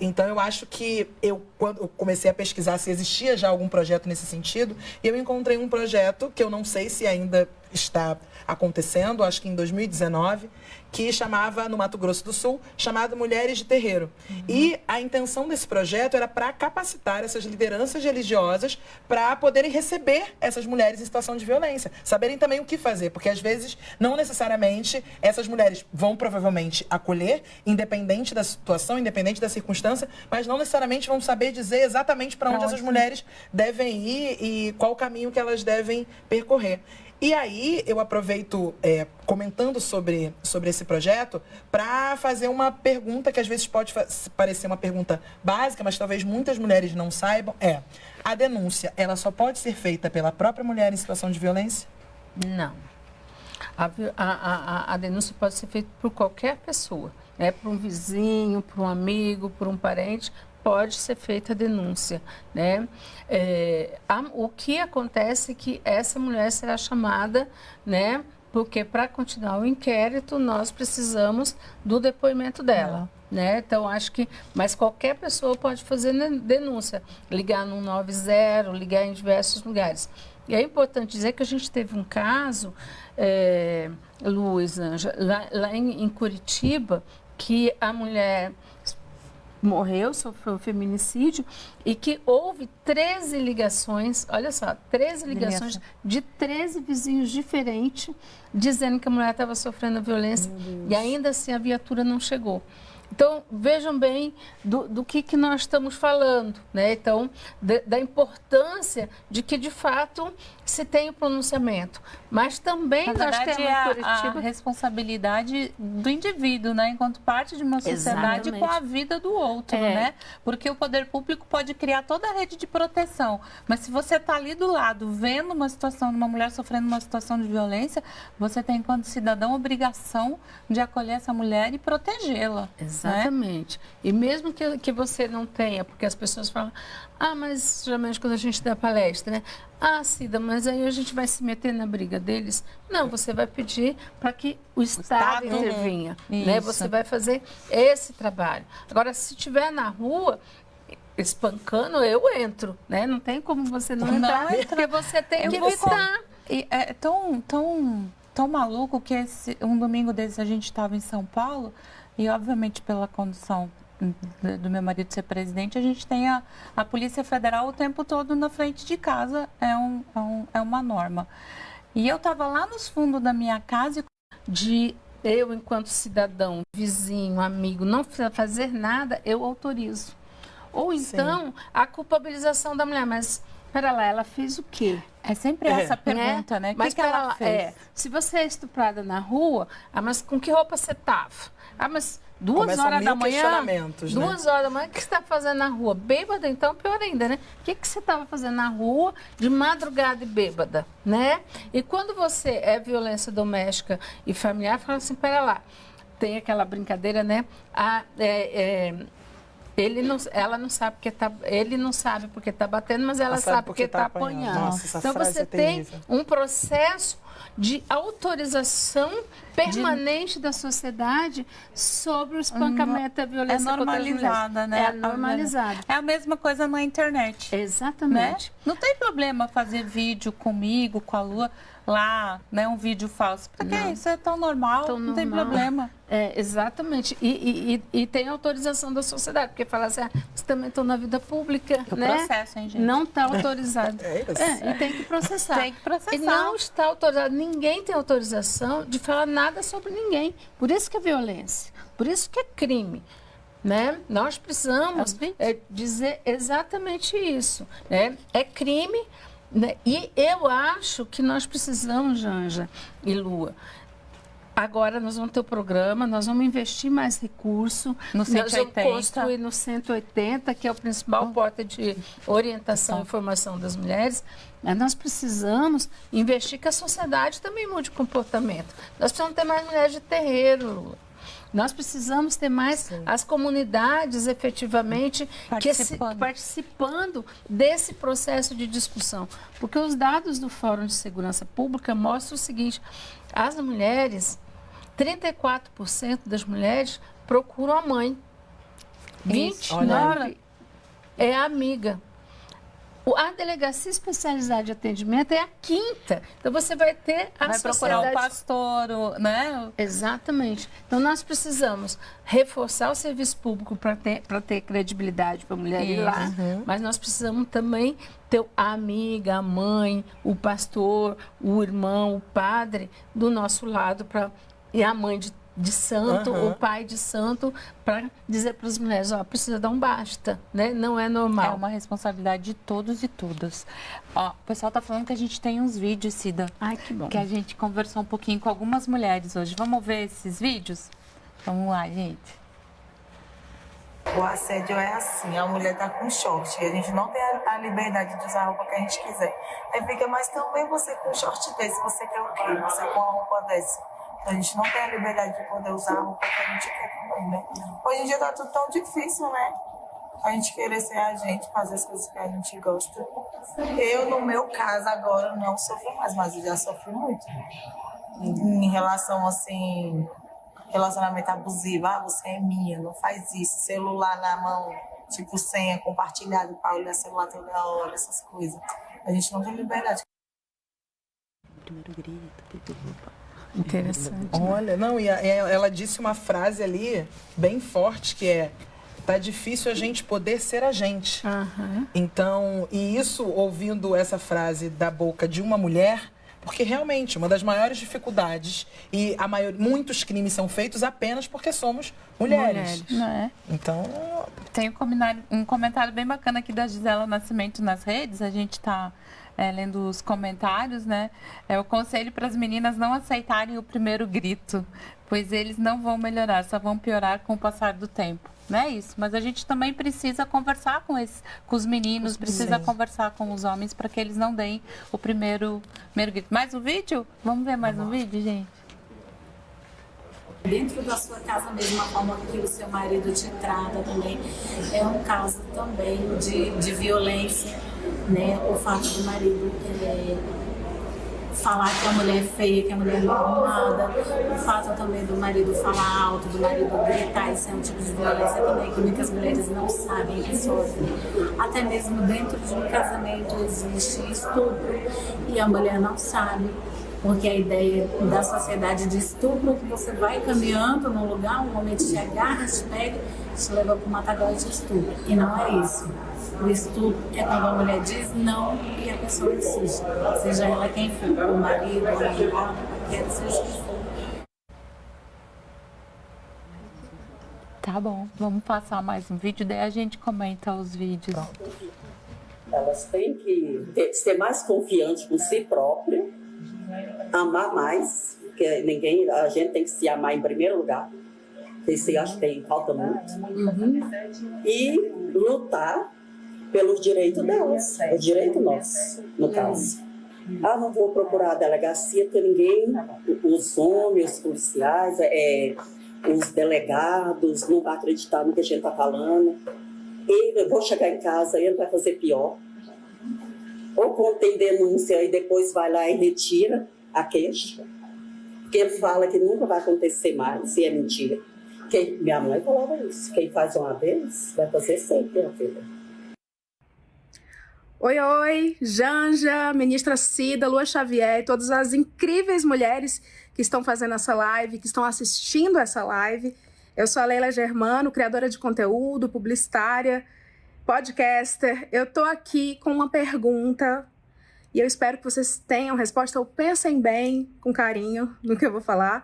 Então, eu acho que quando eu comecei a pesquisar se existia já algum projeto nesse sentido, eu encontrei um projeto que eu não sei se ainda está acontecendo, acho que em 2019, que chamava, no Mato Grosso do Sul, chamado Mulheres de Terreiro. E a intenção desse projeto era para capacitar essas lideranças religiosas para poderem receber essas mulheres em situação de violência, saberem também o que fazer, porque às vezes não necessariamente essas mulheres vão provavelmente acolher, independente da situação, independente da circunstância, mas não necessariamente vão saber dizer exatamente para onde essas mulheres devem ir e qual o caminho que elas devem percorrer. E aí, eu aproveito, comentando sobre esse projeto, para fazer uma pergunta que às vezes pode parecer uma pergunta básica, mas talvez muitas mulheres não saibam, a denúncia, ela só pode ser feita pela própria mulher em situação de violência? Não. A denúncia pode ser feita por qualquer pessoa, né? Por um vizinho, por um amigo, por um parente, pode ser feita a denúncia, né? O que acontece é que essa mulher será chamada, né? Porque para continuar o inquérito nós precisamos do depoimento dela, né? Então acho que, mas qualquer pessoa pode fazer denúncia, ligar no 90, ligar em diversos lugares. E é importante dizer que a gente teve um caso, Luiz Ângela, lá em Curitiba, que a mulher morreu, sofreu feminicídio e que houve 13 ligações, olha só, 13 ligações de 13 vizinhos diferentes dizendo que a mulher estava sofrendo violência e ainda assim a viatura não chegou. Então, vejam bem do que nós estamos falando, né? Então, da importância de que, de fato, se tem o pronunciamento. Mas também na nós verdade, temos em Curitiba a responsabilidade do indivíduo, né? Enquanto parte de uma sociedade com a vida do outro, né? Porque o poder público pode criar toda a rede de proteção. Mas se você está ali do lado, vendo uma situação de uma mulher sofrendo uma situação de violência, você tem, enquanto cidadão, obrigação de acolher essa mulher e protegê-la. Exatamente. Né? E mesmo que você não tenha, porque as pessoas falam, mas geralmente quando a gente dá palestra, né? Cida, mas aí a gente vai se meter na briga deles? Não, você vai pedir para que o Estado intervenha, né? Você vai fazer esse trabalho. Agora, se estiver na rua espancando, eu entro, né? Não tem como você não entrar, porque você tem que evitar. E é tão maluco que um domingo desses a gente estava em São Paulo e, obviamente, pela condição do meu marido ser presidente, a gente tem a Polícia Federal o tempo todo na frente de casa, é uma norma. E eu estava lá nos fundos da minha casa eu, enquanto cidadão, vizinho, amigo, não fazer nada, eu autorizo. Ou então, a culpabilização da mulher, mas... Espera lá, ela fez o quê? É sempre essa pergunta, né? Mas que ela fez? Se você é estuprada na rua, mas com que roupa você estava? Mas 2 horas da manhã, 2 horas da manhã, o que você está fazendo na rua? Bêbada, então, pior ainda, né? O que você estava fazendo na rua de madrugada e bêbada, né? E quando você é violência doméstica e familiar, fala assim, espera lá, tem aquela brincadeira, né? Ela não sabe porque ele não sabe porque está batendo, mas ela sabe porque está apanhando. Nossa, então você tem um processo de autorização permanente da sociedade sobre o espancamento e a violência normalizada, né? É normalizada. É a mesma coisa na internet. Exatamente. Né? Não tem problema fazer vídeo comigo, com a Lua, lá, né? Um vídeo falso. Porque isso é tão normal, não tem problema. Exatamente. E tem autorização da sociedade, porque fala assim, vocês também estão na vida pública, né? Processo, hein, gente? Não está autorizado. E tem que processar. Tem que processar. E não está autorizado. Ninguém tem autorização de falar nada sobre ninguém. Por isso que é violência. Por isso que é crime. Né? Nós precisamos dizer exatamente isso. Né? É crime. Né? E eu acho que nós precisamos, Janja e Lua, agora nós vamos ter o programa, nós vamos investir mais recurso, no 180. Nós vamos construir no 180, que é o principal porta de orientação e formação das mulheres, mas nós precisamos investir que a sociedade também mude o comportamento. Nós precisamos ter mais mulheres de terreiro, Lua. Nós precisamos ter mais as comunidades efetivamente participando desse processo de discussão. Porque os dados do Fórum de Segurança Pública mostram o seguinte, as mulheres, 34% das mulheres procuram a mãe, 29% é a amiga. A delegacia especializada de atendimento é a 5ª. Então, você vai ter a Vai procurar o pastor, né? Exatamente. Então, nós precisamos reforçar o serviço público para ter credibilidade para a mulher ir lá, mas nós precisamos também ter a amiga, a mãe, o pastor, o irmão, o padre do nosso lado e a mãe de santo, o pai de santo, para dizer para as mulheres, ó, precisa dar um basta, né? Não é normal. É uma responsabilidade de todos e todas. Ó, o pessoal tá falando que a gente tem uns vídeos, Cida. Ai, que bom. Que a gente conversou um pouquinho com algumas mulheres hoje. Vamos ver esses vídeos? Vamos lá, gente. O assédio é assim, a mulher tá com short, e a gente não tem a liberdade de usar a roupa que a gente quiser. Aí fica, mas também você com um short desse, você quer o quê? Você com uma roupa dessa? A gente não tem a liberdade de poder usar a roupa que a gente quer também, né? Hoje em dia tá tudo tão difícil, né? A gente querer ser a gente, fazer as coisas que a gente gosta. Eu, no meu caso, agora não sofro mais, mas eu já sofri muito. Em relação, assim, relacionamento abusivo. Ah, você é minha, não faz isso. Celular na mão, tipo senha compartilhada para olhar celular toda hora, essas coisas. A gente não tem liberdade. Primeiro grito, Interessante. Olha, não, e ela disse uma frase ali bem forte que é: tá difícil a gente poder ser a gente. Então, e isso ouvindo essa frase da boca de uma mulher, porque realmente uma das maiores dificuldades e muitos crimes são feitos apenas porque somos mulheres. Não é? Então, tem um comentário bem bacana aqui da Gisela Nascimento nas redes. A gente está lendo os comentários, né? O conselho para as meninas não aceitarem o primeiro grito, pois eles não vão melhorar, só vão piorar com o passar do tempo. Não é isso, mas a gente também precisa conversar com os meninos, precisa conversar com os homens para que eles não deem o primeiro grito. Mais um vídeo? Vamos ver mais um vídeo, gente? Dentro da sua casa mesmo, a forma que o seu marido te trata também é um caso também de violência, né? O fato do marido falar que a mulher é feia, que a mulher não é arrumada, o fato também do marido falar alto, do marido gritar, isso é um tipo de violência também que muitas mulheres não sabem que sofrem. Até mesmo dentro de um casamento existe estupro e a mulher não sabe. Porque a ideia da sociedade de estupro é que você vai caminhando num lugar, um homem te agarra, te pega, te leva para um matagal de estupro. E não é isso. O estupro é quando a mulher diz não e a pessoa insiste. Seja ela quem for, o marido, a namorada, qualquer seja quem for. Tá bom, vamos passar mais um vídeo, daí a gente comenta os vídeos. Elas têm que ser mais confiantes com si próprias, amar mais, porque a gente tem que se amar em primeiro lugar. Isso eu acho que falta muito. E lutar pelos direitos delas, o direito nosso, no caso. Não vou procurar a delegacia, porque ninguém, os homens, os policiais, os delegados, não vão acreditar no que a gente está falando. E eu vou chegar em casa, ele vai fazer pior. Ou quando tem denúncia e depois vai lá e retira a queixa. Porque ele fala que nunca vai acontecer mais, se é mentira. Minha mãe falava isso. Quem faz uma vez, vai fazer sempre, minha filha. Oi, Janja, ministra Cida, Lua Xavier e todas as incríveis mulheres que estão fazendo essa live, que estão assistindo essa live. Eu sou a Leila Germano, criadora de conteúdo, publicitária, podcaster. Eu tô aqui com uma pergunta e eu espero que vocês tenham resposta ou pensem bem, com carinho, no que eu vou falar.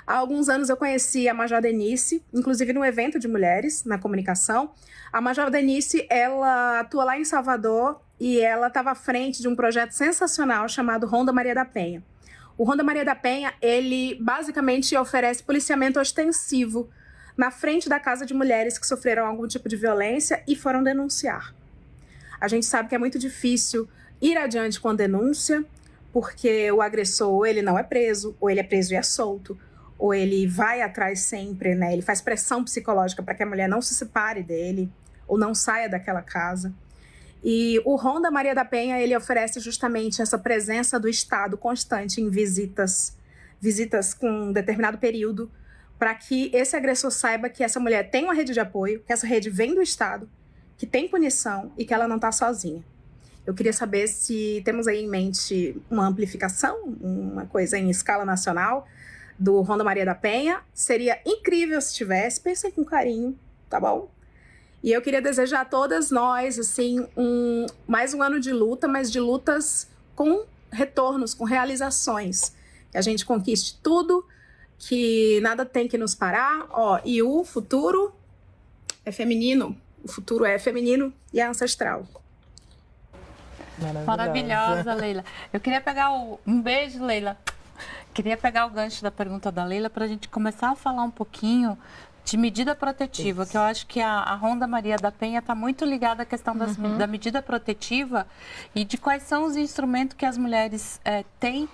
Há alguns anos eu conheci a Major Denise, inclusive num evento de mulheres na comunicação. A Major Denise, ela atua lá em Salvador e ela estava à frente de um projeto sensacional chamado Ronda Maria da Penha. O Ronda Maria da Penha, ele basicamente oferece policiamento ostensivo na frente da casa de mulheres que sofreram algum tipo de violência e foram denunciar. A gente sabe que é muito difícil ir adiante com a denúncia, porque o agressor ou ele não é preso, ou ele é preso e é solto, ou ele vai atrás sempre, né? Ele faz pressão psicológica para que a mulher não se separe dele, ou não saia daquela casa. E o Ronda Maria da Penha, ele oferece justamente essa presença do Estado constante em visitas com um determinado período, para que esse agressor saiba que essa mulher tem uma rede de apoio, que essa rede vem do Estado, que tem punição e que ela não está sozinha. Eu queria saber se temos aí em mente uma amplificação, uma coisa em escala nacional do Ronda Maria da Penha. Seria incrível se tivesse, pensem com carinho, tá bom? E eu queria desejar a todas nós, assim, mais um ano de luta, mas de lutas com retornos, com realizações. Que a gente conquiste tudo, que nada tem que nos parar. Ó, e o futuro é feminino. O futuro é feminino e é ancestral. Maravilhosa, Leila. Eu queria pegar um beijo, Leila. Queria pegar o gancho da pergunta da Leila para a gente começar a falar um pouquinho de medida protetiva, que eu acho que a Ronda Maria da Penha está muito ligada à questão da medida protetiva e de quais são os instrumentos que as mulheres têm.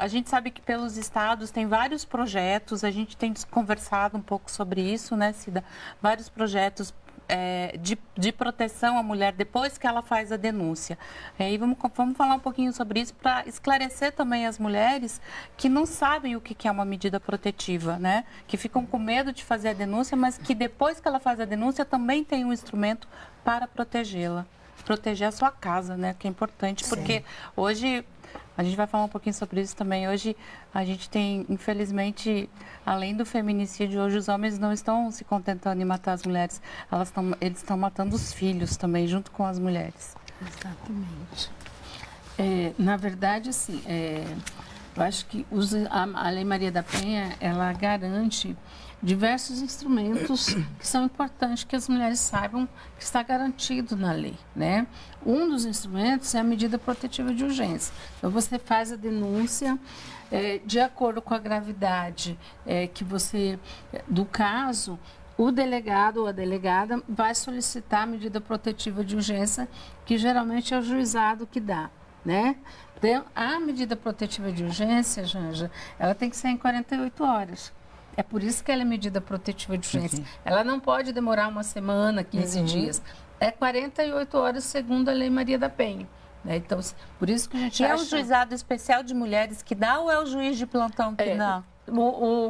A gente sabe que pelos estados tem vários projetos, a gente tem conversado um pouco sobre isso, né, Cida? Vários projetos de proteção à mulher depois que ela faz a denúncia. E vamos falar um pouquinho sobre isso para esclarecer também as mulheres que não sabem o que é uma medida protetiva, né? Que ficam com medo de fazer a denúncia, mas que depois que ela faz a denúncia também tem um instrumento para protegê-la. Proteger a sua casa, né? Que é importante, porque hoje... A gente vai falar um pouquinho sobre isso também. Hoje a gente tem, infelizmente, além do feminicídio, hoje os homens não estão se contentando em matar as mulheres. Eles estão matando os filhos também, junto com as mulheres. Exatamente. Na verdade, assim, eu acho que a Lei Maria da Penha, ela garante diversos instrumentos que são importantes que as mulheres saibam que está garantido na lei, né? Um dos instrumentos é a medida protetiva de urgência. Então, você faz a denúncia de acordo com a gravidade do caso, o delegado ou a delegada vai solicitar a medida protetiva de urgência, que geralmente é o juizado que dá, né? Então, a medida protetiva de urgência, Janja, ela tem que ser em 48 horas. É por isso que ela é medida protetiva de urgência. Ela não pode demorar uma semana, 15 dias. É 48 horas, segundo a Lei Maria da Penha. Né? Então, por isso que a gente acha... É o juizado especial de mulheres que dá ou é o juiz de plantão que dá?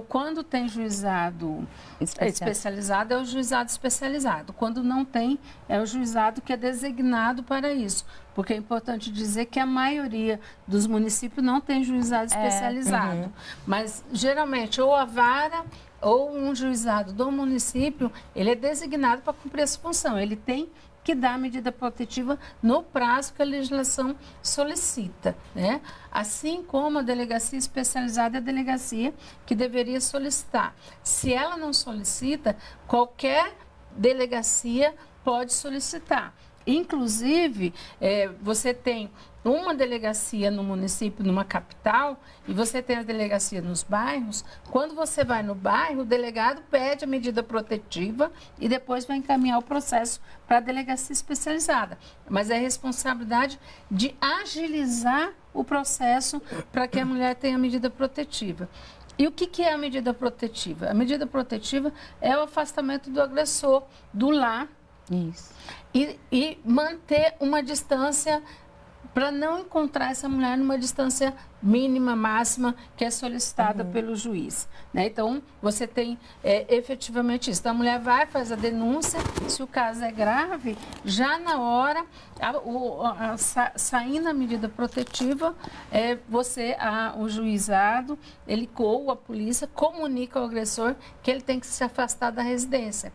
Quando tem juizado especializado, é o juizado especializado. Quando não tem, é o juizado que é designado para isso. Porque é importante dizer que a maioria dos municípios não tem juizado especializado. Mas, geralmente, ou a vara ou um juizado do município, ele é designado para cumprir essa função. Ele tem que dá a medida protetiva no prazo que a legislação solicita, né? Assim como a delegacia especializada é a delegacia que deveria solicitar. Se ela não solicita, qualquer delegacia pode solicitar. Inclusive, você tem uma delegacia no município, numa capital, e você tem a delegacia nos bairros. Quando você vai no bairro, o delegado pede a medida protetiva e depois vai encaminhar o processo para a delegacia especializada. Mas é responsabilidade de agilizar o processo para que a mulher tenha a medida protetiva. E o que é a medida protetiva? A medida protetiva é o afastamento do agressor do lar. Isso. E manter uma distância para não encontrar essa mulher numa distância mínima, máxima, que é solicitada pelo juiz. Né? Então, você tem efetivamente isso. Então, a mulher vai, faz a denúncia, se o caso é grave, já na hora, saindo a medida protetiva, o juizado, ou a polícia, comunica ao agressor que ele tem que se afastar da residência.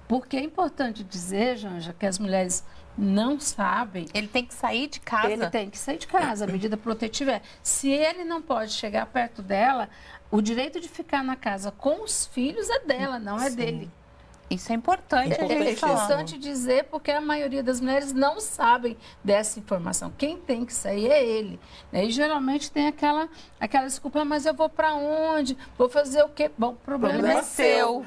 Porque é importante dizer, Janja, que as mulheres não sabem. Ele tem que sair de casa? Ele tem que sair de casa. A medida protetiva é, se ele não pode chegar perto dela, o direito de ficar na casa com os filhos é dela, não é dele. Isso é importante. É importante dizer, porque a maioria das mulheres não sabem dessa informação. Quem tem que sair é ele. Né? E geralmente tem aquela desculpa, mas eu vou para onde? Vou fazer o quê? Bom, o problema é seu.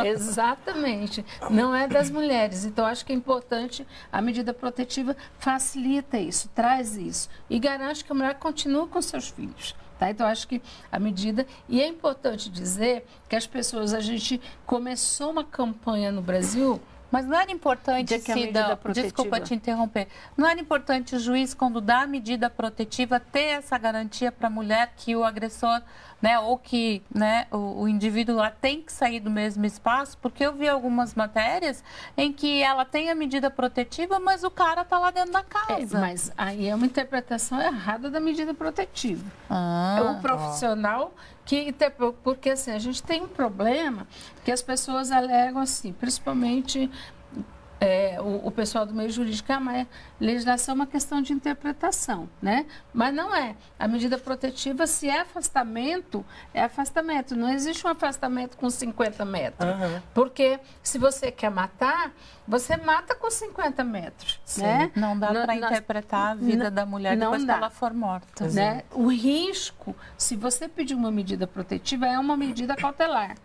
Exatamente. Não é das mulheres. Então, acho que é importante, a medida protetiva facilita isso, traz isso. E garante que a mulher continue com seus filhos. Tá? Então, acho que a medida... E é importante dizer que as pessoas... A gente começou uma campanha no Brasil Mas não era importante, De que a medida Cida, protetiva- desculpa te interromper, não era importante o juiz, quando dá a medida protetiva, ter essa garantia para a mulher que o agressor, né, ou que, né, o indivíduo lá tem que sair do mesmo espaço? Porque eu vi algumas matérias em que ela tem a medida protetiva, mas o cara está lá dentro da casa. Mas aí é uma interpretação errada da medida protetiva. Ah, O profissional porque assim, a gente tem um problema que as pessoas alegam assim, principalmente o pessoal do meio jurídico, mas legislação é uma questão de interpretação, né? Mas não é. A medida protetiva, se é afastamento, é afastamento. Não existe um afastamento com 50 metros. Porque se você quer matar, você mata com 50 metros, né? não dá para interpretar a vida da mulher não depois que dá. ela for morta. Né? O risco, se você pedir uma medida protetiva, é uma medida cautelar.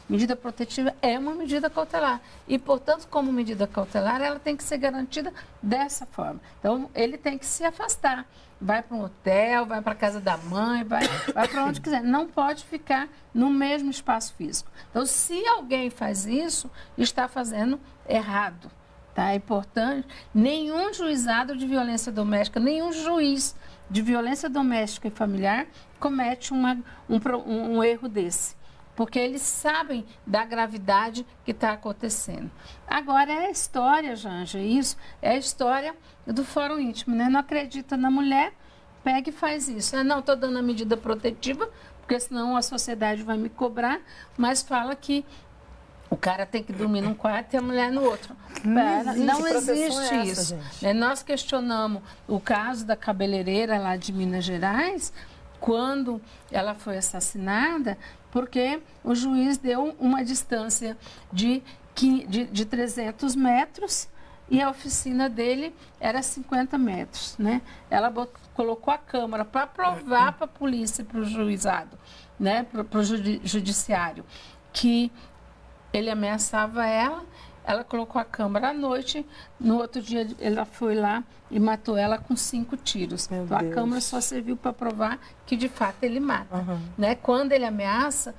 Medida protetiva é uma medida cautelar. E, portanto, como medida cautelar, ela tem que ser garantida dessa forma. Então, ele tem que se afastar. Vai para um hotel, vai para a casa da mãe, vai para onde quiser. Não pode ficar no mesmo espaço físico. Então, se alguém faz isso, está fazendo errado. Tá? É importante. Nenhum juizado de violência doméstica, nenhum juiz de violência doméstica e familiar comete um erro desse. Porque eles sabem da gravidade que está acontecendo. Agora, é a história, Janja, isso é a história do Fórum Íntimo, né? Não acredita na mulher, pega e faz isso. Não, estou dando a medida protetiva, porque senão a sociedade vai me cobrar, mas fala que o cara tem que dormir num quarto e a mulher no outro. Não existe isso. Nós questionamos o caso da cabeleireira lá de Minas Gerais, quando ela foi assassinada, porque o juiz deu uma distância de 300 metros e a oficina dele era 50 metros, né? Ela colocou a câmera para provar para a polícia, para o juizado, né? Para o judiciário, que ele ameaçava ela. Ela colocou a câmera à noite, no outro dia ela foi lá e matou ela com 5 tiros. Então a câmera só serviu para provar que de fato ele mata. Né? Quando ele ameaça,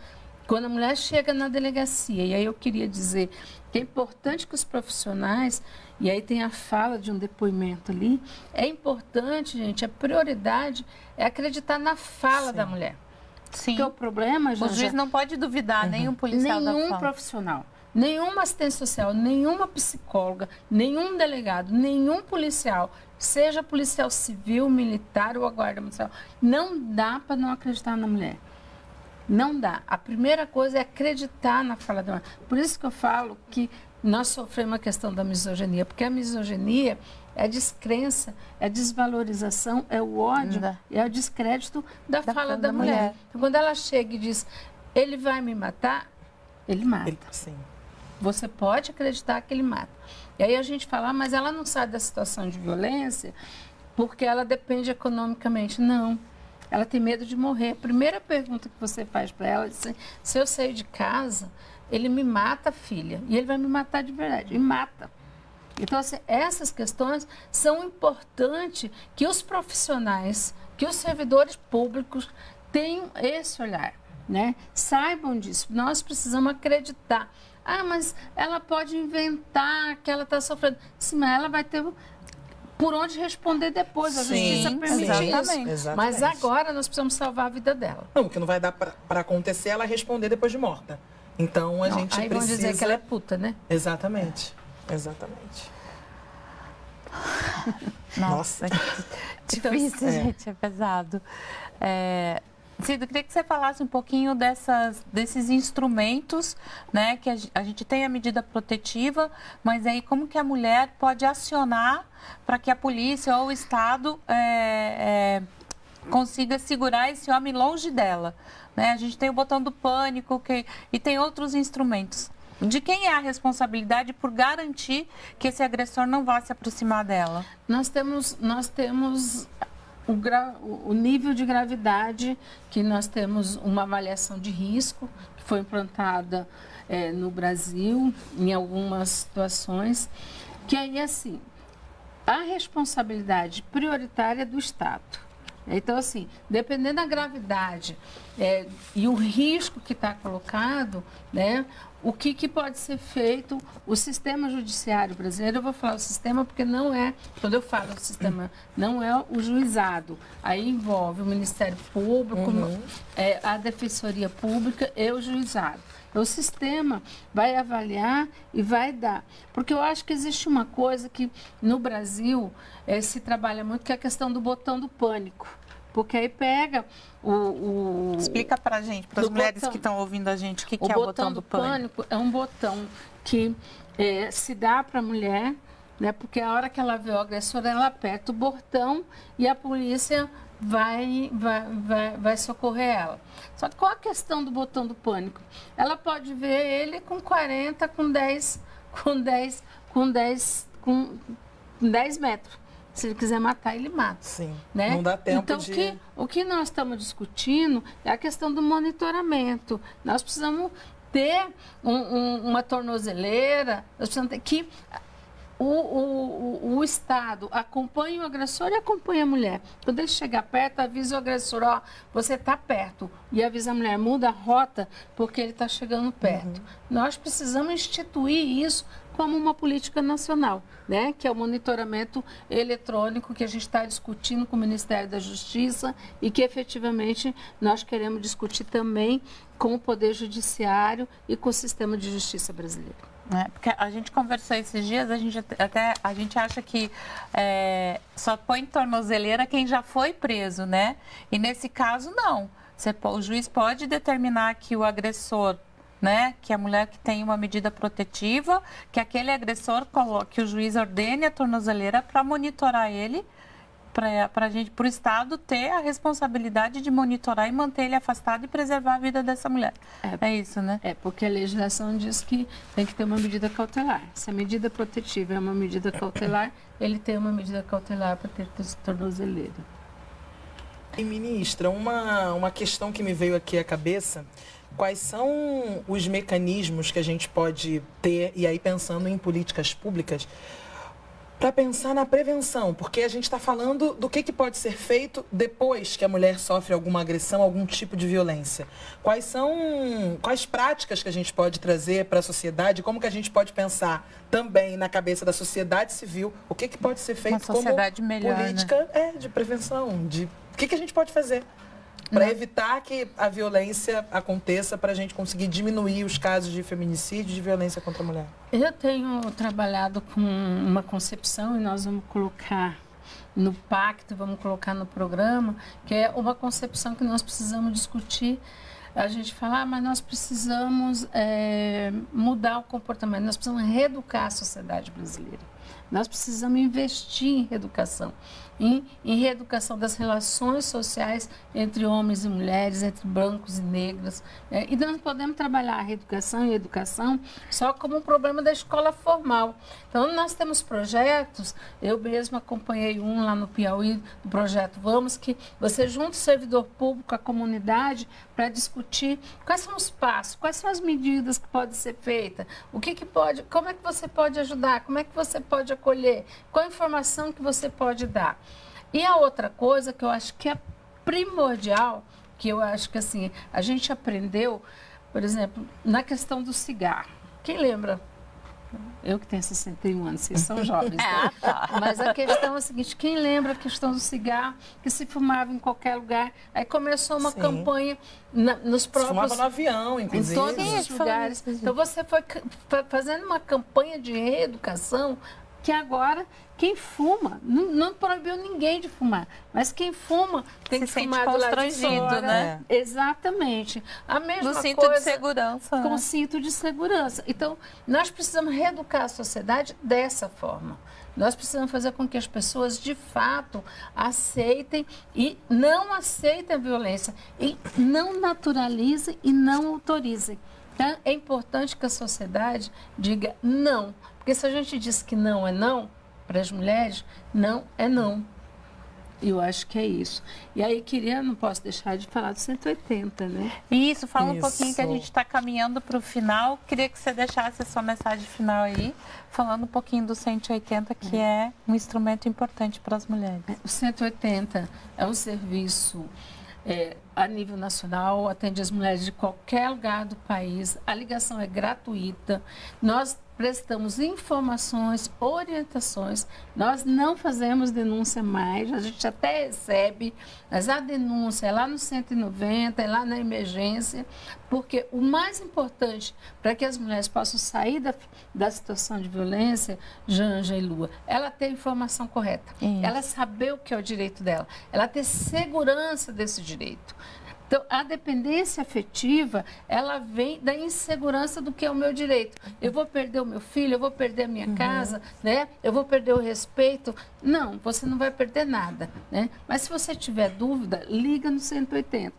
quando a mulher chega na delegacia, e aí eu queria dizer que é importante que os profissionais, e aí tem a fala de um depoimento ali, é importante, gente, a prioridade é acreditar na fala da mulher. Sim. Porque o problema, o juiz não pode duvidar, nenhum policial da fala. Nenhum profissional. Nenhuma assistente social, nenhuma psicóloga, nenhum delegado, nenhum policial, seja policial civil, militar ou a guarda municipal, não dá para não acreditar na mulher. Não dá. A primeira coisa é acreditar na fala da mulher. Por isso que eu falo que nós sofremos a questão da misoginia, porque a misoginia é a descrença, é a desvalorização, é o ódio, é o descrédito da fala da mulher. Então, quando ela chega e diz, ele vai me matar, ele mata. Sim. Você pode acreditar que ele mata. E aí a gente fala, mas ela não sai da situação de violência porque ela depende economicamente. Não. Ela tem medo de morrer. A primeira pergunta que você faz para ela é assim, se eu sair de casa, ele me mata, filha. E ele vai me matar de verdade. E mata. Então, assim, essas questões são importantes que os profissionais, que os servidores públicos tenham esse olhar, né? Saibam disso. Nós precisamos acreditar. Ah, mas ela pode inventar que ela está sofrendo. Sim, mas ela vai ter por onde responder depois. A justiça permite isso. Exatamente. Mas agora nós precisamos salvar a vida dela. Não, que não vai dar para acontecer ela responder depois de morta. Então, a gente aí precisa... vão dizer que ela é puta, né? Exatamente. Exatamente. Nossa, difícil, gente, é pesado. Cida, eu queria que você falasse um pouquinho desses instrumentos, né, que a gente tem a medida protetiva, mas aí como que a mulher pode acionar para que a polícia ou o Estado consiga segurar esse homem longe dela, né? A gente tem o botão do pânico e tem outros instrumentos. De quem é a responsabilidade por garantir que esse agressor não vá se aproximar dela? Nós temos o nível de gravidade, que nós temos uma avaliação de risco, que foi implantada no Brasil, em algumas situações, que aí, assim, a responsabilidade prioritária é do Estado. Então, assim, dependendo da gravidade e o risco que está colocado, né, o que pode ser feito, o sistema judiciário brasileiro, eu vou falar o sistema porque não é, quando eu falo o sistema, não é o juizado. Aí envolve o Ministério Público, a Defensoria Pública e o juizado. O sistema vai avaliar e vai dar. Porque eu acho que existe uma coisa que no Brasil se trabalha muito, que é a questão do botão do pânico. Porque aí pega o Explica pra gente, para as mulheres que estão ouvindo a gente, o que é o botão do pânico. É um botão que se dá para a mulher, né? Porque a hora que ela vê o agressor, ela aperta o botão e a polícia vai socorrer ela. Só que qual a questão do botão do pânico? Ela pode ver ele com 40, com 10 metros. Se ele quiser matar, ele mata. Sim, né? não dá tempo então, de... o que nós estamos discutindo é a questão do monitoramento. Nós precisamos ter uma tornozeleira, nós precisamos ter que... O Estado acompanha o agressor e acompanha a mulher. Quando ele chegar perto, avisa o agressor, ó, você está perto. E avisa a mulher, muda a rota porque ele está chegando perto. Nós precisamos instituir isso como uma política nacional, né? Que é o monitoramento eletrônico que a gente está discutindo com o Ministério da Justiça e que efetivamente nós queremos discutir também com o Poder Judiciário e com o sistema de justiça brasileiro. Porque a gente conversou esses dias, a gente acha que só põe tornozeleira quem já foi preso, né? E nesse caso, não. O juiz pode determinar que o agressor, né, que a mulher que tem uma medida protetiva, que aquele agressor coloque, que o juiz ordene a tornozeleira para monitorar ele, para o Estado ter a responsabilidade de monitorar e manter ele afastado e preservar a vida dessa mulher. É isso, né? Porque a legislação diz que tem que ter uma medida cautelar. Se a medida protetiva é uma medida cautelar, ele tem uma medida cautelar para ter tornozeleira. E, ministra, uma questão que me veio aqui à cabeça, quais são os mecanismos que a gente pode ter, e aí pensando em políticas públicas, para pensar na prevenção, porque a gente está falando do que pode ser feito depois que a mulher sofre alguma agressão, algum tipo de violência. Quais práticas que a gente pode trazer para a sociedade, como que a gente pode pensar também na cabeça da sociedade civil, o que pode ser feito como melhor, política de prevenção, o que a gente pode fazer para evitar que a violência aconteça, para a gente conseguir diminuir os casos de feminicídio e de violência contra a mulher? Eu tenho trabalhado com uma concepção, e nós vamos colocar no pacto, vamos colocar no programa, que é uma concepção que nós precisamos discutir. A gente fala, mas nós precisamos mudar o comportamento, nós precisamos reeducar a sociedade brasileira. Nós precisamos investir em reeducação, em reeducação das relações sociais entre homens e mulheres, entre brancos e negros. E nós não podemos trabalhar a reeducação e a educação só como um problema da escola formal. Então, nós temos projetos, eu mesma acompanhei um lá no Piauí, do projeto Vamos, que você junta o servidor público, a comunidade, para discutir quais são os passos, quais são as medidas que podem ser feitas, como é que você pode ajudar, como é que você pode acolher, qual a informação que você pode dar. E a outra coisa que eu acho que é primordial, que eu acho que assim, a gente aprendeu, por exemplo, na questão do cigarro. Quem lembra? Eu que tenho 61 anos, vocês são jovens, né? Mas a questão é a seguinte, quem lembra a questão do cigarro, que se fumava em qualquer lugar, aí começou uma campanha nos próprios... Se fumava no avião, inclusive. Em todos os lugares. Então você foi fazendo uma campanha de reeducação, que agora quem fuma, não proibiu ninguém de fumar, mas quem fuma tem que fumar do lado de fora, né? Exatamente. A mesma cinto coisa de segurança, com cinto de segurança. Então, nós precisamos reeducar a sociedade dessa forma. Nós precisamos fazer com que as pessoas, de fato, aceitem e não aceitem a violência, e não naturalizem e não autorizem. Então, é importante que a sociedade diga não. Porque se a gente diz que não é não, para as mulheres, não é não. Eu acho que é isso. E aí, não posso deixar de falar do 180, né? Isso, fala um Isso. pouquinho que a gente está caminhando para o final. Queria que você deixasse a sua mensagem final aí, falando um pouquinho do 180, que é um instrumento importante para as mulheres. O 180 é um serviço a nível nacional, atende as mulheres de qualquer lugar do país. A ligação é gratuita. Nós prestamos informações, orientações. Nós não fazemos denúncia mais, a gente até recebe, mas a denúncia é lá no 190, é lá na emergência, porque o mais importante para que as mulheres possam sair da situação de violência, Janja e Lua, ela ter a informação correta, ela saber o que é o direito dela, ela ter segurança desse direito. Então, a dependência afetiva, ela vem da insegurança do que é o meu direito. Eu vou perder o meu filho, eu vou perder a minha casa, né? Eu vou perder o respeito. Não, você não vai perder nada, né? Mas se você tiver dúvida, liga no 180.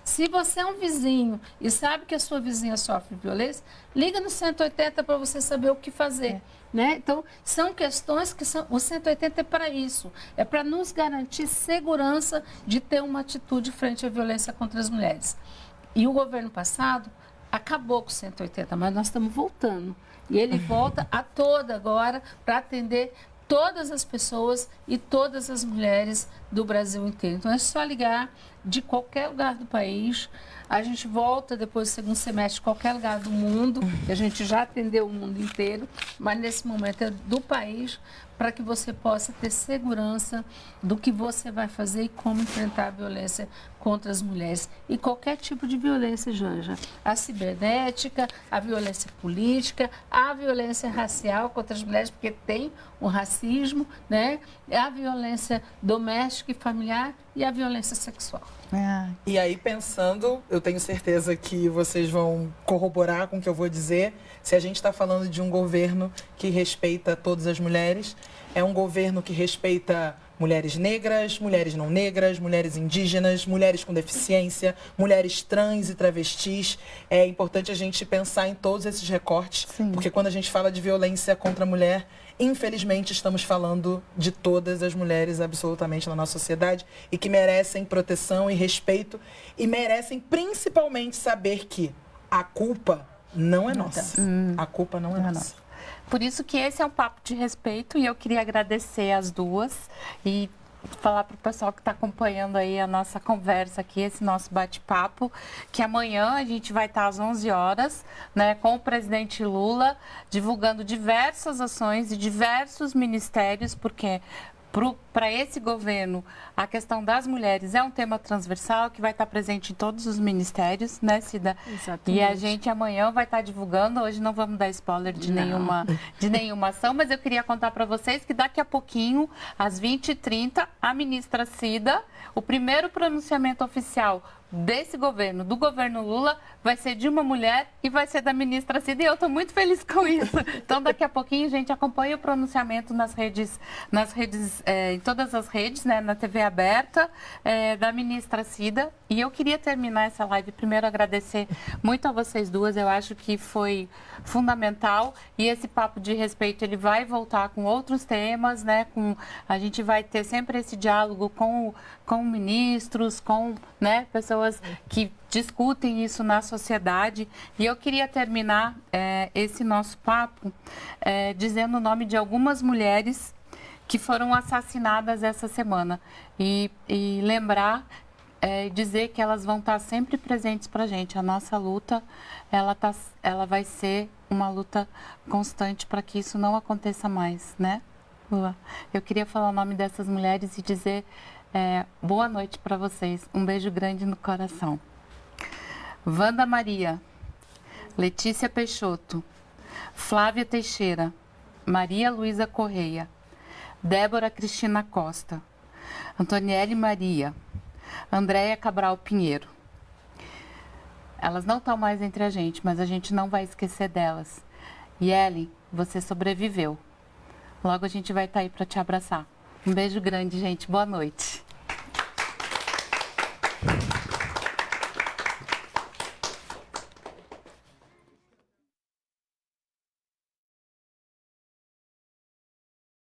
Se você é um vizinho e sabe que a sua vizinha sofre violência, liga no 180 para você saber o que fazer. Né? Então, são questões que o 180 é para isso, é para nos garantir segurança de ter uma atitude frente à violência contra as mulheres. E o governo passado acabou com o 180, mas nós estamos voltando. E ele volta a toda agora para atender todas as pessoas e todas as mulheres do Brasil inteiro. Então, é só ligar de qualquer lugar do país. A gente volta depois do segundo semestre, qualquer lugar do mundo, que a gente já atendeu o mundo inteiro, mas nesse momento é do país, para que você possa ter segurança do que você vai fazer e como enfrentar a violência contra as mulheres. E qualquer tipo de violência, Janja. A cibernética, a violência política, a violência racial contra as mulheres, porque tem o racismo, né? A violência doméstica e familiar e a violência sexual. E aí, pensando, eu tenho certeza que vocês vão corroborar com o que eu vou dizer, se a gente está falando de um governo que respeita todas as mulheres, é um governo que respeita mulheres negras, mulheres não negras, mulheres indígenas, mulheres com deficiência, mulheres trans e travestis. É importante a gente pensar em todos esses recortes, porque quando a gente fala de violência contra a mulher, infelizmente estamos falando de todas as mulheres absolutamente na nossa sociedade e que merecem proteção e respeito e merecem principalmente saber que a culpa não é nossa. A culpa não é nossa. Por isso que esse é um papo de respeito e eu queria agradecer as duas e falar para o pessoal que está acompanhando aí a nossa conversa aqui, esse nosso bate-papo, que amanhã a gente vai estar às 11 horas, né, com o presidente Lula, divulgando diversas ações e diversos ministérios, porque para esse governo, a questão das mulheres é um tema transversal que vai estar presente em todos os ministérios, né, Cida? Exatamente. E a gente amanhã vai estar divulgando, hoje não vamos dar spoiler de nenhuma ação, mas eu queria contar para vocês que daqui a pouquinho, às 20h30, a ministra Cida, o primeiro pronunciamento oficial desse governo, do governo Lula, vai ser de uma mulher e vai ser da ministra Cida, e eu estou muito feliz com isso. Então, daqui a pouquinho, gente, acompanha o pronunciamento nas redes, em todas as redes, né, na TV aberta, da ministra Cida. E eu queria terminar essa live, primeiro agradecer muito a vocês duas, eu acho que foi fundamental, e esse papo de respeito, ele vai voltar com outros temas, né, a gente vai ter sempre esse diálogo com ministros, com, né, pessoas que discutem isso na sociedade. E eu queria terminar esse nosso papo dizendo o nome de algumas mulheres que foram assassinadas essa semana. E lembrar, dizer que elas vão estar sempre presentes para a gente. A nossa luta, ela vai ser uma luta constante para que isso não aconteça mais, né, Lula? Eu queria falar o nome dessas mulheres e dizer boa noite para vocês. Um beijo grande no coração. Wanda Maria, Letícia Peixoto, Flávia Teixeira, Maria Luísa Correia, Débora Cristina Costa, Antoniele Maria, Andréia Cabral Pinheiro. Elas não estão mais entre a gente, mas a gente não vai esquecer delas. E Ellen, você sobreviveu. Logo a gente vai estar aí para te abraçar. Um beijo grande, gente. Boa noite.